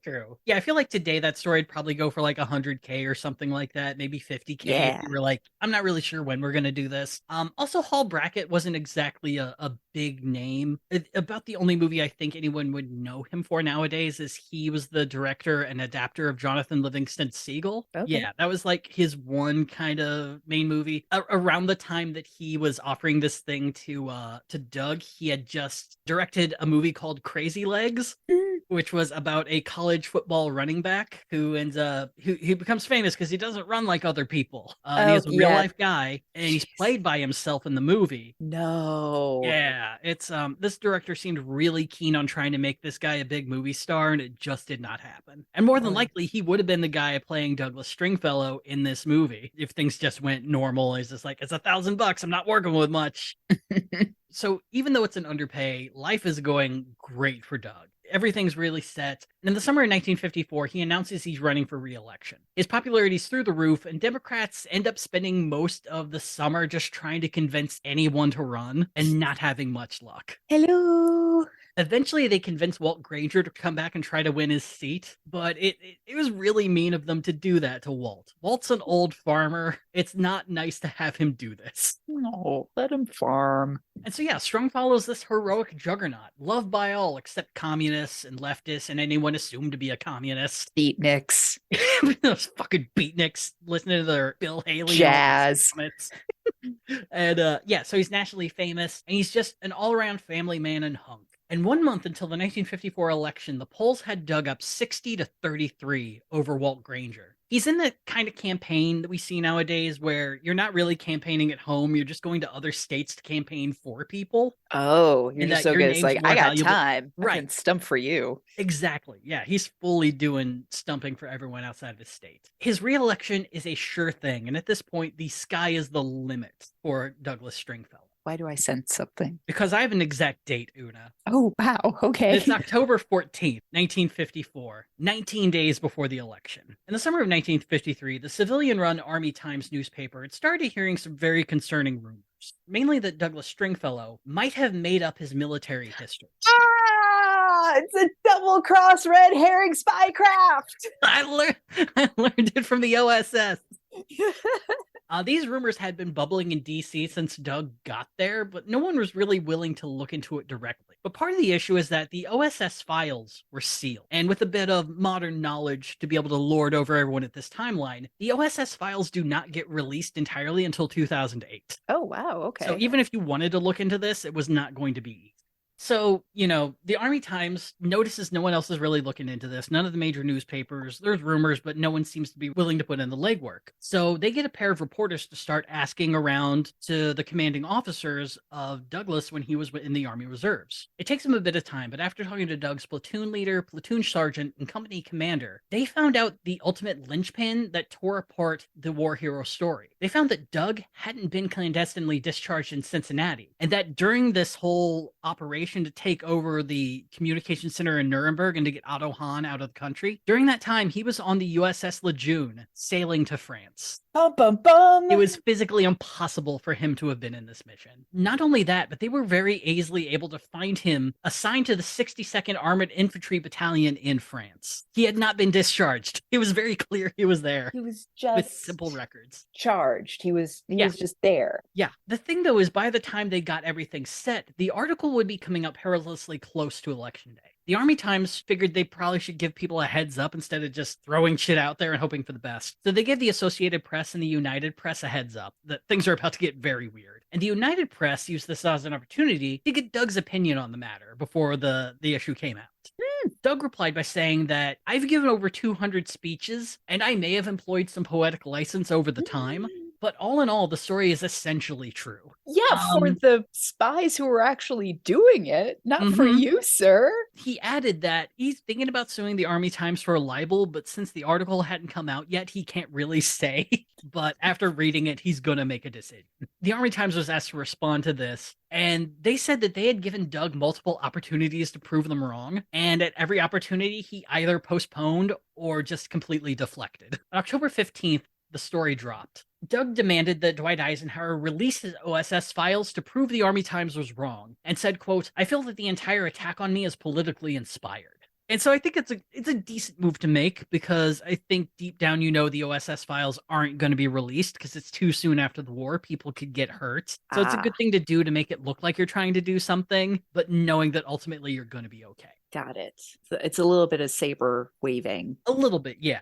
A: Yeah, I feel like today that story would probably go for like 100K or something like that, maybe 50K.
B: Yeah.
A: If you were like, I'm not really sure when we're gonna do this. Also, Hall Brackett wasn't exactly a big name. About the only movie I think anyone would know him for nowadays is he was the director and adapter of Jonathan Livingston Seagull. Okay. Yeah, that was like his one kind of main movie. Around the time that he was offering this thing to Doug, he had just directed a movie called Crazy Legs, which was about a college football running back who ends up who becomes famous because he doesn't run like other people. He is a real life guy, and he's played by himself in the movie.
B: No.
A: Yeah, it's this director seemed really keen on trying to make this guy a big movie star, and it just did not happen. And more than likely, he would have been the guy playing Douglas Stringfellow in this movie if things just went normal. He's just like, it's $1,000. I'm not working with much. So even though it's an underpay, life is going great for Doug. Everything's really set. And in the summer of 1954, he announces he's running for re-election. His popularity is through the roof, and Democrats end up spending most of the summer just trying to convince anyone to run and not having much luck.
B: Hello.
A: Eventually, they convince Walt Granger to come back and try to win his seat, but it was really mean of them to do that to Walt. Walt's an old farmer. It's not nice to have him do this.
B: No, let him farm.
A: And so, yeah, Stringfellow is this heroic juggernaut, loved by all except communists and leftists and anyone assumed to be a communist.
B: Beatniks.
A: Those fucking beatniks listening to their Bill Haley
B: jazz.
A: And yeah, so he's nationally famous, and he's just an all-around family man and hunk. And 1 month until the 1954 election, the polls had Doug up 60-33 over Walt Granger. He's in the kind of campaign that we see nowadays where you're not really campaigning at home. You're just going to other states to campaign for people.
B: Oh, you're just so good. It's like, I got time.
A: Right.
B: I can stump for you.
A: Exactly. Yeah, he's fully doing stumping for everyone outside of his state. His re-election is a sure thing. And at this point, the sky is the limit for Douglas Stringfellow.
B: Why do I sense something?
A: Because I have an exact date, Una.
B: Oh, wow. Okay.
A: It's October 14th, 1954, 19 days before the election. In the summer of 1953, the civilian-run Army Times newspaper had started hearing some very concerning rumors, mainly that Douglas Stringfellow might have made up his military history.
B: It's a double-cross red herring spycraft.
A: I learned it from the OSS. These rumors had been bubbling in D.C. since Doug got there, but no one was really willing to look into it directly. But part of the issue is that the OSS files were sealed, and with a bit of modern knowledge to be able to lord over everyone at this timeline, the OSS files do not get released entirely until 2008.
B: Oh, wow, okay.
A: So even if you wanted to look into this, it was not going to be easy. So, you know, the Army Times notices no one else is really looking into this. None of the major newspapers. There's rumors, but no one seems to be willing to put in the legwork. So they get a pair of reporters to start asking around to the commanding officers of Douglas when he was in the Army Reserves. It takes them a bit of time, but after talking to Doug's platoon leader, platoon sergeant, and company commander, they found out the ultimate linchpin that tore apart the war hero story. They found that Doug hadn't been clandestinely discharged in Cincinnati, and that during this whole operation to take over the communication center in Nuremberg and to get Otto Hahn out of the country. During that time, he was on the USS Lejeune sailing to France.
B: Bum, bum, bum.
A: It was physically impossible for him to have been in this mission. Not only that, but they were very easily able to find him assigned to the 62nd Armored Infantry Battalion in France. He had not been discharged. It was very clear he was there.
B: He was just
A: with simple records.
B: Charged. He was just there.
A: Yeah. The thing though is by the time they got everything set, the article would be coming up perilously close to Election Day. The Army Times figured they probably should give people a heads up instead of just throwing shit out there and hoping for the best. So they gave the Associated Press and the United Press a heads up that things are about to get very weird. And the United Press used this as an opportunity to get Doug's opinion on the matter before the issue came out. Doug replied by saying that I've given over 200 speeches and I may have employed some poetic license over the time, but all in all, the story is essentially true.
C: Yeah, for the spies who were actually doing it, not for you, sir.
A: He added that he's thinking about suing the Army Times for libel, but since the article hadn't come out yet, he can't really say. But after reading it, he's going to make a decision. The Army Times was asked to respond to this, and they said that they had given Doug multiple opportunities to prove them wrong, and at every opportunity, he either postponed or just completely deflected. On October 15th, the story dropped. Doug demanded that Dwight Eisenhower release his OSS files to prove the Army Times was wrong, and said, quote, I feel that the entire attack on me is politically inspired. And so I think it's a decent move to make, because I think deep down, the OSS files aren't going to be released because it's too soon after the war. People could get hurt. So it's a good thing to do to make it look like you're trying to do something, but knowing that ultimately you're going to be okay.
C: Got it. So it's a little bit of saber waving.
A: A little bit, yeah.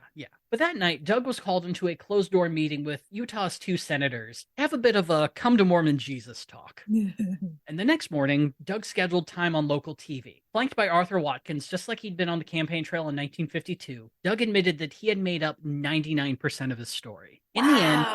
A: But that night, Doug was called into a closed-door meeting with Utah's 2 senators to have a bit of a come to Mormon Jesus talk. And the next morning, Doug scheduled time on local TV. Flanked by Arthur Watkins, just like he'd been on the campaign trail in 1952, Doug admitted that he had made up 99% of his story. In the end,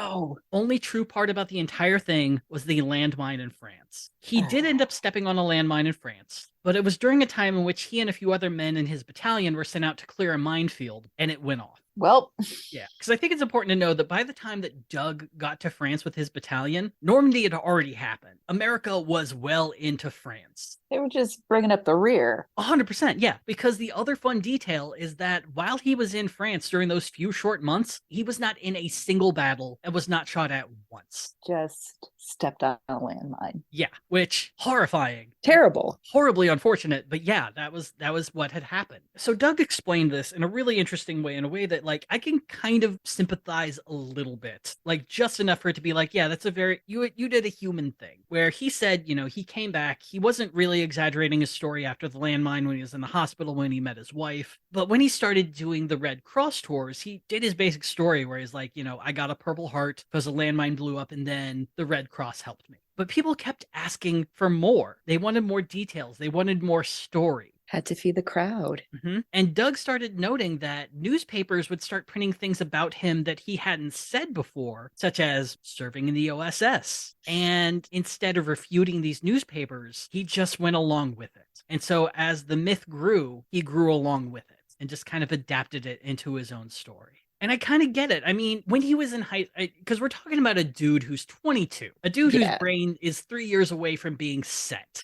A: only true part about the entire thing was the landmine in France. He did end up stepping on a landmine in France, but it was during a time in which he and a few other men in his battalion were sent out to clear a minefield, and it went off.
C: Well,
A: yeah, because I think it's important to know that by the time that Doug got to France with his battalion, Normandy had already happened. America was well into France.
B: They were just bringing up the rear.
A: 100%, yeah, because the other fun detail is that while he was in France during those few short months, he was not in a single battle and was not shot at once.
B: Just stepped on a landmine.
A: Yeah, which, horrifying.
C: Terrible.
A: Horribly unfortunate, but yeah, that was what had happened. So Doug explained this in a really interesting way, in a way that, like, I can kind of sympathize a little bit, like, just enough for it to be like, yeah, that's a very, you did a human thing, where he said, he came back, he wasn't really exaggerating his story after the landmine when he was in the hospital, when he met his wife, but when he started doing the Red Cross tours, he did his basic story where he's like, I got a Purple Heart because a landmine blew up and then the Red Cross helped me. But people kept asking for more. They wanted more details. They wanted more story.
C: Had to feed the crowd.
A: And Doug started noting that newspapers would start printing things about him that he hadn't said before, such as serving in the OSS. And instead of refuting these newspapers, he just went along with it. And so as the myth grew, he grew along with it and just kind of adapted it into his own story. And I kind of get it. I mean, when he was in because we're talking about a dude who's 22, a dude whose brain is 3 years away from being set.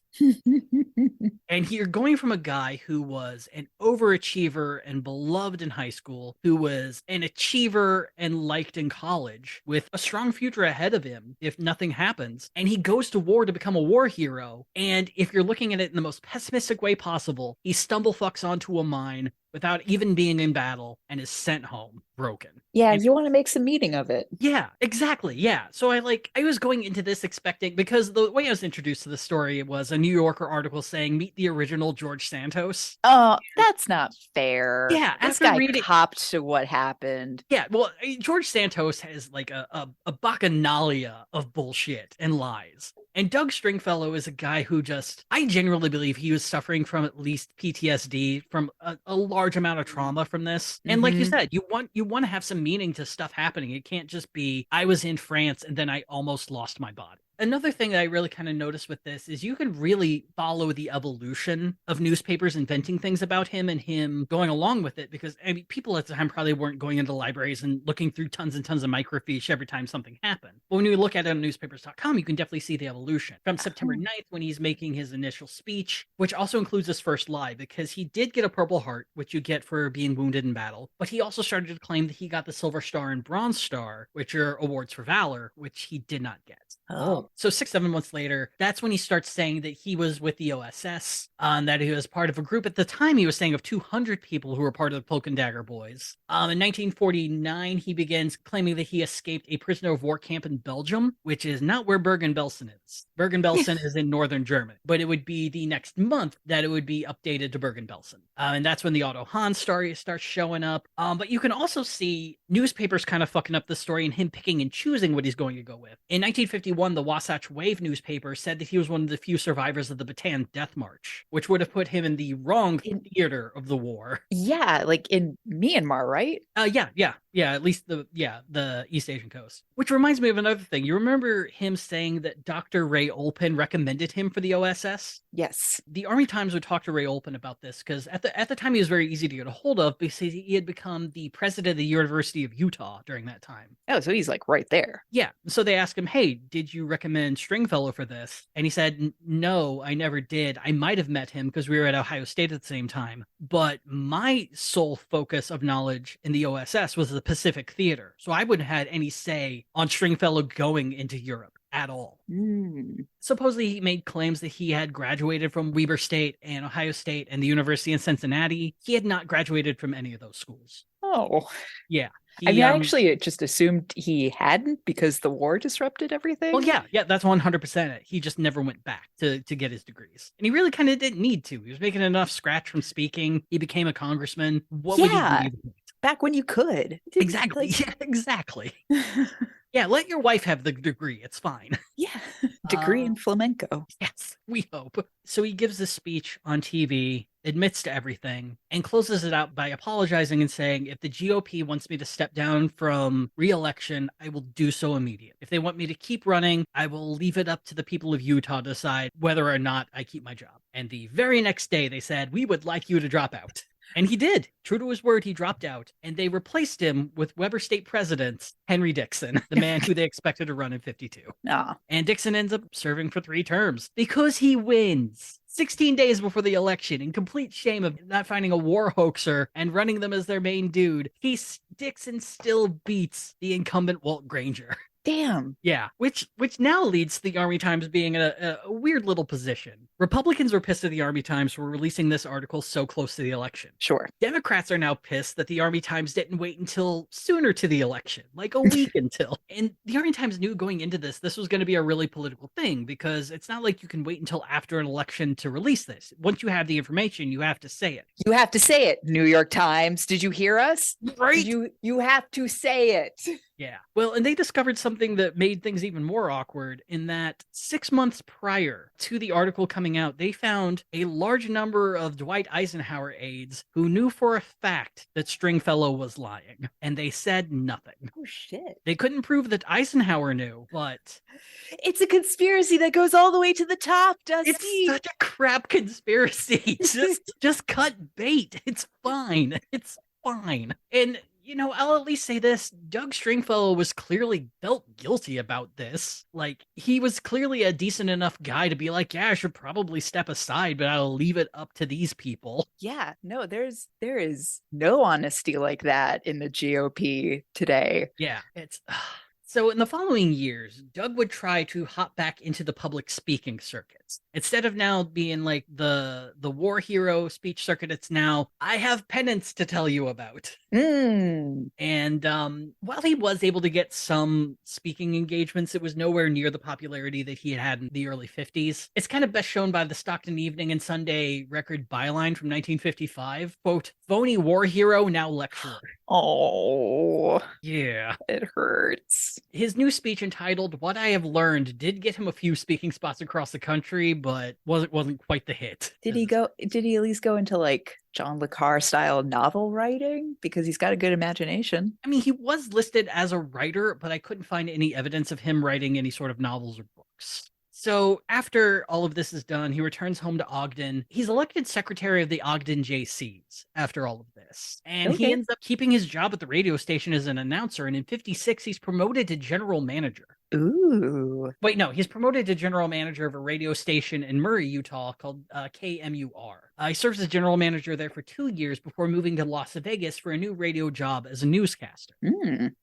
A: And you're going from a guy who was an overachiever and beloved in high school, who was an achiever and liked in college, with a strong future ahead of him if nothing happens. And he goes to war to become a war hero. And if you're looking at it in the most pessimistic way possible, he fucks onto a mine without even being in battle and is sent home broken.
C: Yeah, and you want to make some meaning of it.
A: Yeah, exactly. Yeah. So I was going into this expecting, because the way I was introduced to the story was a New Yorker article saying, meet the original George Santos.
C: Oh, that's not fair.
A: Yeah.
C: This guy copped to what happened.
A: Yeah. Well, George Santos has like a bacchanalia of bullshit and lies. And Doug Stringfellow is a guy who I genuinely believe he was suffering from at least PTSD, from a large amount of trauma from this. And like you said, you want to have some meaning to stuff happening. It can't just be, I was in France and then I almost lost my body. Another thing that I really kind of noticed with this is you can really follow the evolution of newspapers inventing things about him and him going along with it, because I mean, people at the time probably weren't going into libraries and looking through tons and tons of microfiche every time something happened. But when you look at it on newspapers.com, you can definitely see the evolution from September 9th, when he's making his initial speech, which also includes his first lie, because he did get a Purple Heart, which you get for being wounded in battle, but he also started to claim that he got the Silver Star and Bronze Star, which are awards for valor, which he did not get.
C: Oh.
A: So 6-7 months later, that's when he starts saying that he was with the OSS. that he was part of a group. At the time, he was saying of 200 people who were part of the Cloak and Dagger Boys. In 1949, he begins claiming that he escaped a prisoner of war camp in Belgium, which is not where Bergen-Belsen is. Bergen-Belsen is in northern Germany, but it would be the next month that it would be updated to Bergen-Belsen. And that's when the Otto Hahn story starts showing up. But you can also see newspapers kind of fucking up the story and him picking and choosing what he's going to go with. In 1951, the Wasatch Wave newspaper said that he was one of the few survivors of the Bataan Death March, which would have put him in the wrong theater of the war.
C: Yeah, like in Myanmar, right?
A: Yeah, at least the East Asian coast. Which reminds me of another thing. You remember him saying that Dr. Ray Olpin recommended him for the OSS?
C: Yes.
A: The Army Times would talk to Ray Olpin about this because at the time he was very easy to get a hold of because he had become the president of the University of Utah during that time.
C: Oh, so he's like right there.
A: Yeah. So they asked him, hey, did you recommend Stringfellow for this? And he said, no, I never did. I might have met him because we were at Ohio State at the same time. But my sole focus of knowledge in the OSS was the Pacific Theater. So I wouldn't have had any say on Stringfellow going into Europe at all. Supposedly he made claims that he had graduated from Weber State and Ohio State and the University in Cincinnati. He had not graduated from any of those schools.
C: Oh.
A: Yeah.
C: I actually just assumed he hadn't because the war disrupted everything.
A: Well, yeah, that's 100% it. He just never went back to get his degrees. And he really kind of didn't need to. He was making enough scratch from speaking. He became a congressman. What would he do?
C: Back when you could.
A: Exactly. Yeah, exactly. Yeah, let your wife have the degree. It's fine.
C: Yeah. Degree in flamenco.
A: Yes, we hope. So he gives this speech on TV, admits to everything, and closes it out by apologizing and saying, if the GOP wants me to step down from re-election, I will do so immediately. If they want me to keep running, I will leave it up to the people of Utah to decide whether or not I keep my job. And the very next day, they said, we would like you to drop out. And he did. True to his word, he dropped out, and they replaced him with Weber State President Henry Dixon, the man who they expected to run in 52. And Dixon ends up serving for 3 terms because he wins 16 days before the election in complete shame of not finding a war hoaxer and running them as their main dude. Dixon still beats the incumbent Walt Granger.
C: Damn.
A: Yeah, which now leads to the Army Times being in a weird little position. Republicans were pissed at the Army Times for releasing this article so close to the election.
C: Sure.
A: Democrats are now pissed that the Army Times didn't wait until sooner to the election, like a week until. And the Army Times knew going into this was going to be a really political thing because it's not like you can wait until after an election to release this. Once you have the information, you have to say it.
C: You have to say it, New York Times. Did you hear us?
A: Right.
C: You have to say it.
A: Yeah. Well, and they discovered something that made things even more awkward in that 6 months prior to the article coming out, they found a large number of Dwight Eisenhower aides who knew for a fact that Stringfellow was lying, and they said nothing.
C: Oh, shit.
A: They couldn't prove that Eisenhower knew, but...
C: It's a conspiracy that goes all the way to the top, Dusty.
A: It's such a crap conspiracy. Just cut bait. It's fine. It's fine. And... you know, I'll at least say this. Doug Stringfellow was clearly felt guilty about this. Like, he was clearly a decent enough guy to be like, yeah, I should probably step aside, but I'll leave it up to these people.
C: Yeah, no, there is no honesty like that in the GOP today.
A: Yeah, it's... So in the following years, Doug would try to hop back into the public speaking circuits. Instead of now being like the war hero speech circuit, it's now, I have penance to tell you about. And while he was able to get some speaking engagements, it was nowhere near the popularity that he had in the early 50s. It's kind of best shown by the Stockton Evening and Sunday Record byline from 1955. Quote, phony war hero, now lecturer.
C: Oh,
A: yeah.
C: It hurts.
A: His new speech entitled What I Have Learned did get him a few speaking spots across the country, but wasn't quite the hit.
C: Did he at least go into like John le Carre style novel writing? Because he's got a good imagination.
A: I mean, he was listed as a writer, but I couldn't find any evidence of him writing any sort of novels or books. So after all of this is done, he returns home to Ogden. He's elected secretary of the Ogden JCs after all of this. And he ends up keeping his job at the radio station as an announcer. And in 56, he's promoted to general manager.
C: Ooh.
A: Wait, no, he's promoted to general manager of a radio station in Murray, Utah called KMUR. He serves as general manager there for 2 years before moving to Las Vegas for a new radio job as a newscaster.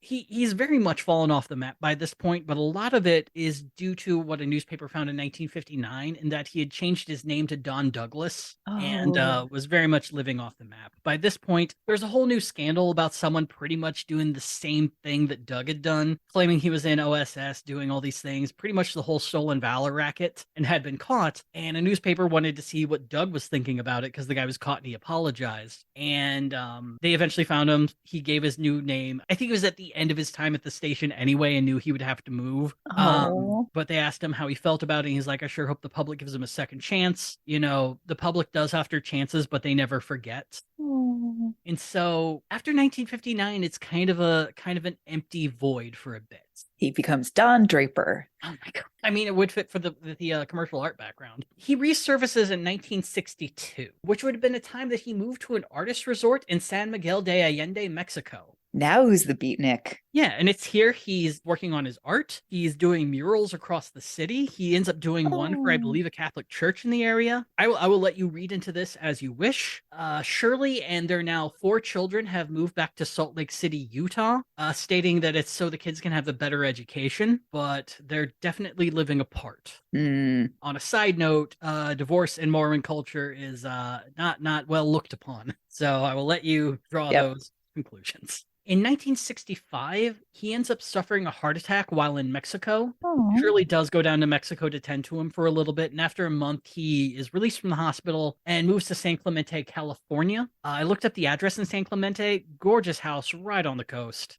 A: He's very much fallen off the map by this point, but a lot of it is due to what a newspaper found in 1959, in that he had changed his name to Don Douglas and was very much living off the map. By this point, there's a whole new scandal about someone pretty much doing the same thing that Doug had done, claiming he was in OSS, doing all these things, pretty much the whole stolen valor racket, and had been caught. And a newspaper wanted to see what Doug was thinking about it because the guy was caught and he apologized. And they eventually found him. He gave his new name. I think it was at the end of his time at the station anyway, and knew he would have to move. But they asked him how he felt about it, and he's like, I sure hope the public gives him a second chance. You know, the public does after chances, but they never forget. And so after 1959, it's kind of an empty void for a bit.
C: He becomes Don Draper.
A: Oh my God. I mean, it would fit for the commercial art background. He resurfaces in 1962, which would have been a time that he moved to an artist resort in San Miguel de Allende, Mexico.
C: Now who's the beatnik?
A: Yeah, and it's here he's working on his art. He's doing murals across the city. He ends up doing one for, I believe, a Catholic church in the area. I will let you read into this as you wish. Shirley and their now 4 children have moved back to Salt Lake City, Utah, stating that it's so the kids can have a better education, but they're definitely living apart. On a side note, divorce in Mormon culture is not well looked upon. So I will let you draw those conclusions. In 1965, he ends up suffering a heart attack while in Mexico. Shirley does go down to Mexico to tend to him for a little bit, and after a month, he is released from the hospital and moves to San Clemente, California. I looked up the address in San Clemente. Gorgeous house right on the coast.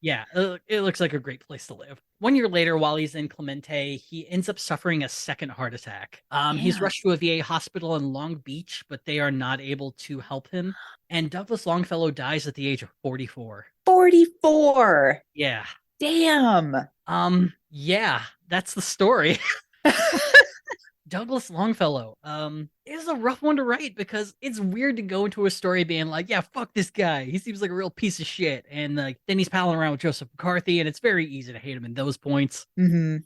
A: Yeah, it looks like a great place to live. 1 year later, while he's in Clemente, he ends up suffering a second heart attack. He's rushed to a VA hospital in Long Beach, but they are not able to help him. And Douglas Longfellow dies at the age of 44.
C: 44!
A: Yeah.
C: Damn!
A: Yeah, that's the story. Douglas Longfellow is a rough one to write because it's weird to go into a story being like, yeah, fuck this guy. He seems like a real piece of shit. And then he's palling around with Joseph McCarthy, and it's very easy to hate him in those points.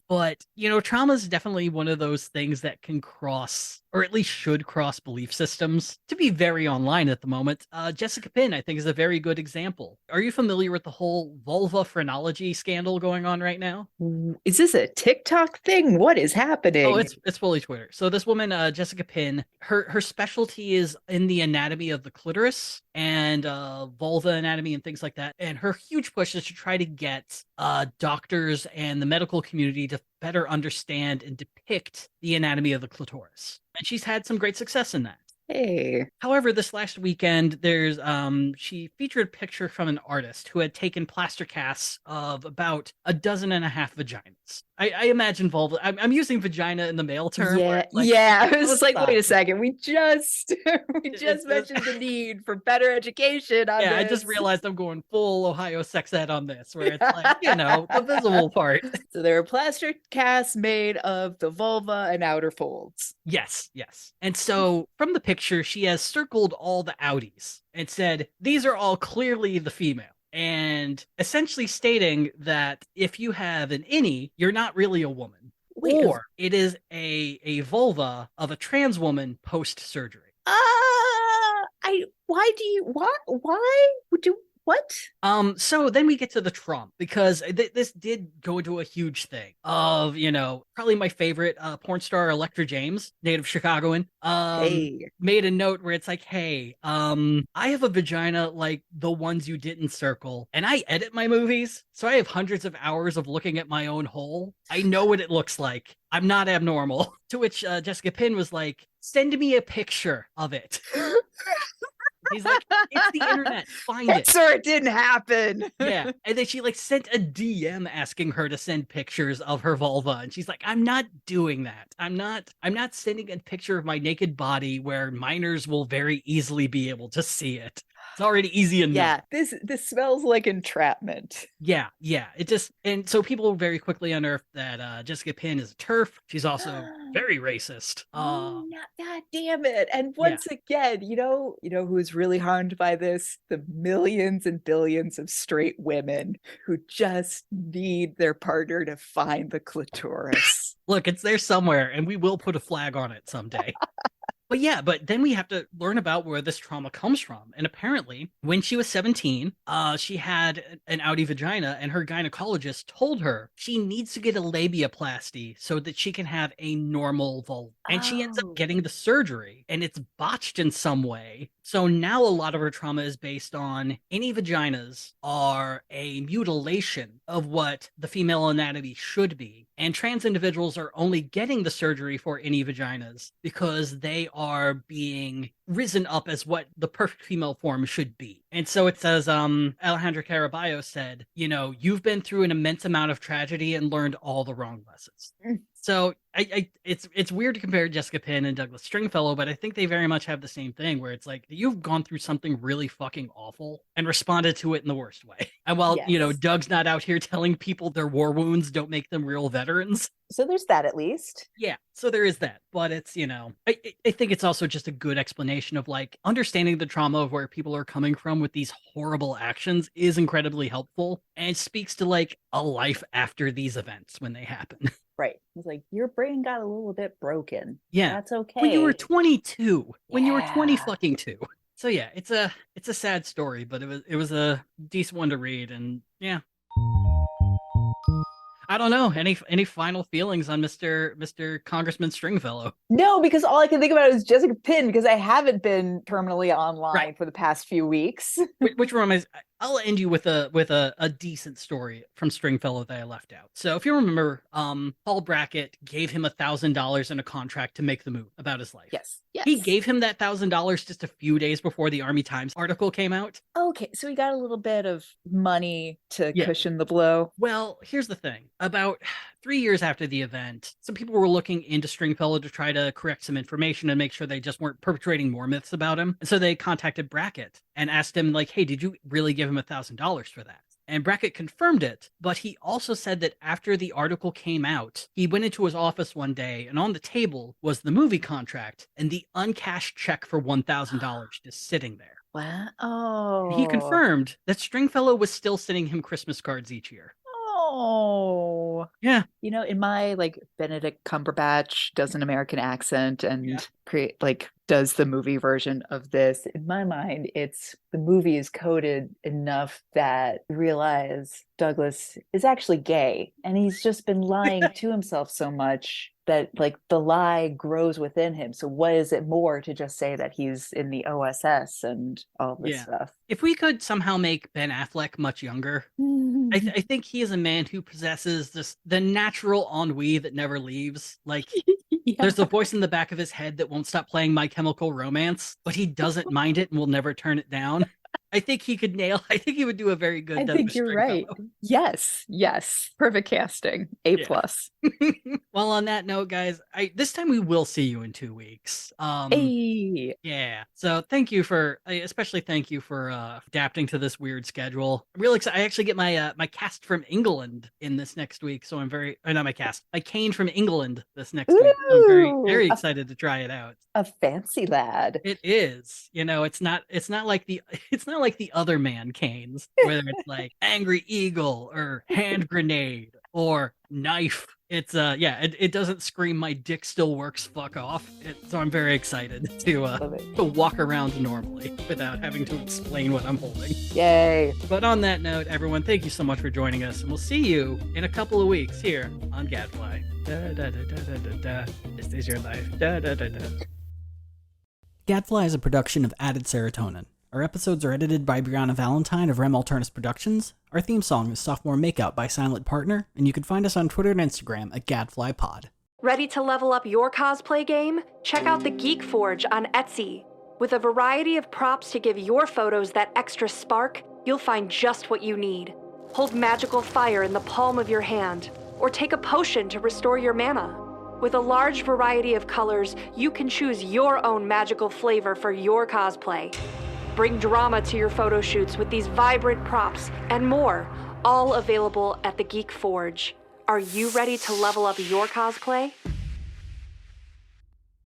A: But, you know, trauma is definitely one of those things that can cross, or at least should cross, belief systems. To be very online at the moment, Jessica Pinn, I think, is a very good example. Are you familiar with the whole vulva phrenology scandal going on right now?
C: Is this a TikTok thing? What is happening?
A: Oh, it's fully Twitter. So this woman, Jessica Pinn, her specialty is in the anatomy of the clitoris and vulva anatomy and things like that. And her huge push is to try to get doctors and the medical community to better understand and depict the anatomy of the clitoris. And she's had some great success in that.
C: Hey.
A: However, this last weekend, there's she featured a picture from an artist who had taken plaster casts of about 12.5 vaginas. I imagine vulva. I'm using vagina in the male term.
C: Yeah, I was like, wait a second. We just mentioned the need for better education on this.
A: I just realized I'm going full Ohio sex ed on this, where it's like, you know, the visible part.
C: So there are plaster casts made of the vulva and outer folds.
A: Yes. And so from the picture, she has circled all the outies and said, these are all clearly the female. And essentially stating that if you have an innie, you're not really a woman. Or it is a vulva of a trans woman post-surgery. What? So then we get to the Trump, because this did go into a huge thing of, you know, probably my favorite porn star, Electra James, native Chicagoan, made a note where it's like, hey, I have a vagina like the ones you didn't circle, and I edit my movies, so I have hundreds of hours of looking at my own hole. I know what it looks like. I'm not abnormal. To which Jessica Pinn was like, send me a picture of it. He's like, it's the internet, find it.
C: Sir, it didn't happen.
A: Yeah. And then she like sent a DM asking her to send pictures of her vulva. And she's like, I'm not doing that. I'm not sending a picture of my naked body where minors will very easily be able to see it. It's already easy enough.
C: Yeah, this smells like entrapment.
A: Yeah. It just, and so people very quickly unearthed that Jessica Pinn is a TERF. She's also very racist.
C: God damn it. And once again, you know who's really harmed by this? The millions and billions of straight women who just need their partner to find the clitoris.
A: Look, it's there somewhere, and we will put a flag on it someday. But then we have to learn about where this trauma comes from. And apparently, when she was 17, she had an outie vagina, and her gynecologist told her she needs to get a labiaplasty so that she can have a normal vulva. And she ends up getting the surgery, and it's botched in some way. So now a lot of her trauma is based on any vaginas are a mutilation of what the female anatomy should be. And trans individuals are only getting the surgery for any vaginas because they are being risen up as what the perfect female form should be. And so it says, Alejandra Caraballo said, you've been through an immense amount of tragedy and learned all the wrong lessons. So it's weird to compare Jessica Penn and Douglas Stringfellow, but I think they very much have the same thing where it's like you've gone through something really fucking awful and responded to it in the worst way. And while, Doug's not out here telling people their war wounds don't make them real veterans.
B: So there's that at least.
A: Yeah. So there is that. But it's, I think it's also just a good explanation of like understanding the trauma of where people are coming from with these horrible actions is incredibly helpful and speaks to like a life after these events when they happen.
B: Right. It's like your brain got a little bit broken.
A: Yeah.
B: That's okay.
A: When you were 22. When you were 20 fucking 2. So yeah, it's a sad story, but it was a decent one to read, and yeah. I don't know. Any final feelings on Mr. Congressman Stringfellow?
B: No, because all I can think about is Jessica Penn, because I haven't been terminally online for the past few weeks.
A: Which reminds, I'll end you with a decent story from Stringfellow that I left out. So if you remember, Paul Brackett gave him $1,000 in a contract to make the move about his life.
B: Yes.
A: He gave him that $1,000 just a few days before the Army Times article came out.
B: Okay, so he got a little bit of money to cushion the blow.
A: Well, here's the thing. About 3 years after the event, some people were looking into Stringfellow to try to correct some information and make sure they just weren't perpetrating more myths about him. And so they contacted Brackett and asked him, like, hey, did you really give him $1,000 for that? And Brackett confirmed it, but he also said that after the article came out, he went into his office one day and on the table was the movie contract and the uncashed check for $1,000 just sitting there.
B: Wow.
A: He confirmed that Stringfellow was still sending him Christmas cards each year.
B: Oh.
A: Yeah.
B: In my Benedict Cumberbatch does an American accent and does the movie version of this. In my mind, it's the movie is coded enough that you realize Douglas is actually gay and he's just been lying to himself so much that the lie grows within him. So what is it more to just say that he's in the OSS and all this stuff?
A: If we could somehow make Ben Affleck much younger, I think he is a man who possesses the natural ennui that never leaves. There's a voice in the back of his head that won't stop playing My Chemical Romance, but he doesn't mind it and will never turn it down. I think he would do a very good.
B: I think you're right. Yes. Perfect casting. A+.
A: Well, on that note, guys, this time we will see you in 2 weeks.
B: Hey.
A: Yeah. So especially thank you for adapting to this weird schedule. I'm really excited. I actually get my cast from England in this next week, so I'm my cane from England this next week. I'm very, very excited to try it out.
B: A fancy lad.
A: It is. It's not like the other man canes, whether it's like Angry Eagle or Hand Grenade or Knife. It's it doesn't scream my dick still works, fuck off. So I'm very excited to walk around normally without having to explain what I'm holding.
B: Yay.
A: But on that note, everyone, thank you so much for joining us, and we'll see you in a couple of weeks here on Gadfly. This is your life. Gadfly is a production of Added Serotonin. Our episodes are edited by Brianna Valentine of Rem Alternus Productions. Our theme song is Sophomore Makeout by Silent Partner, and you can find us on Twitter and Instagram at GadflyPod.
D: Ready to level up your cosplay game? Check out the Geek Forge on Etsy. With a variety of props to give your photos that extra spark, you'll find just what you need. Hold magical fire in the palm of your hand, or take a potion to restore your mana. With a large variety of colors, you can choose your own magical flavor for your cosplay. Bring drama to your photo shoots with these vibrant props and more, all available at the Geek Forge. Are you ready to level up your cosplay?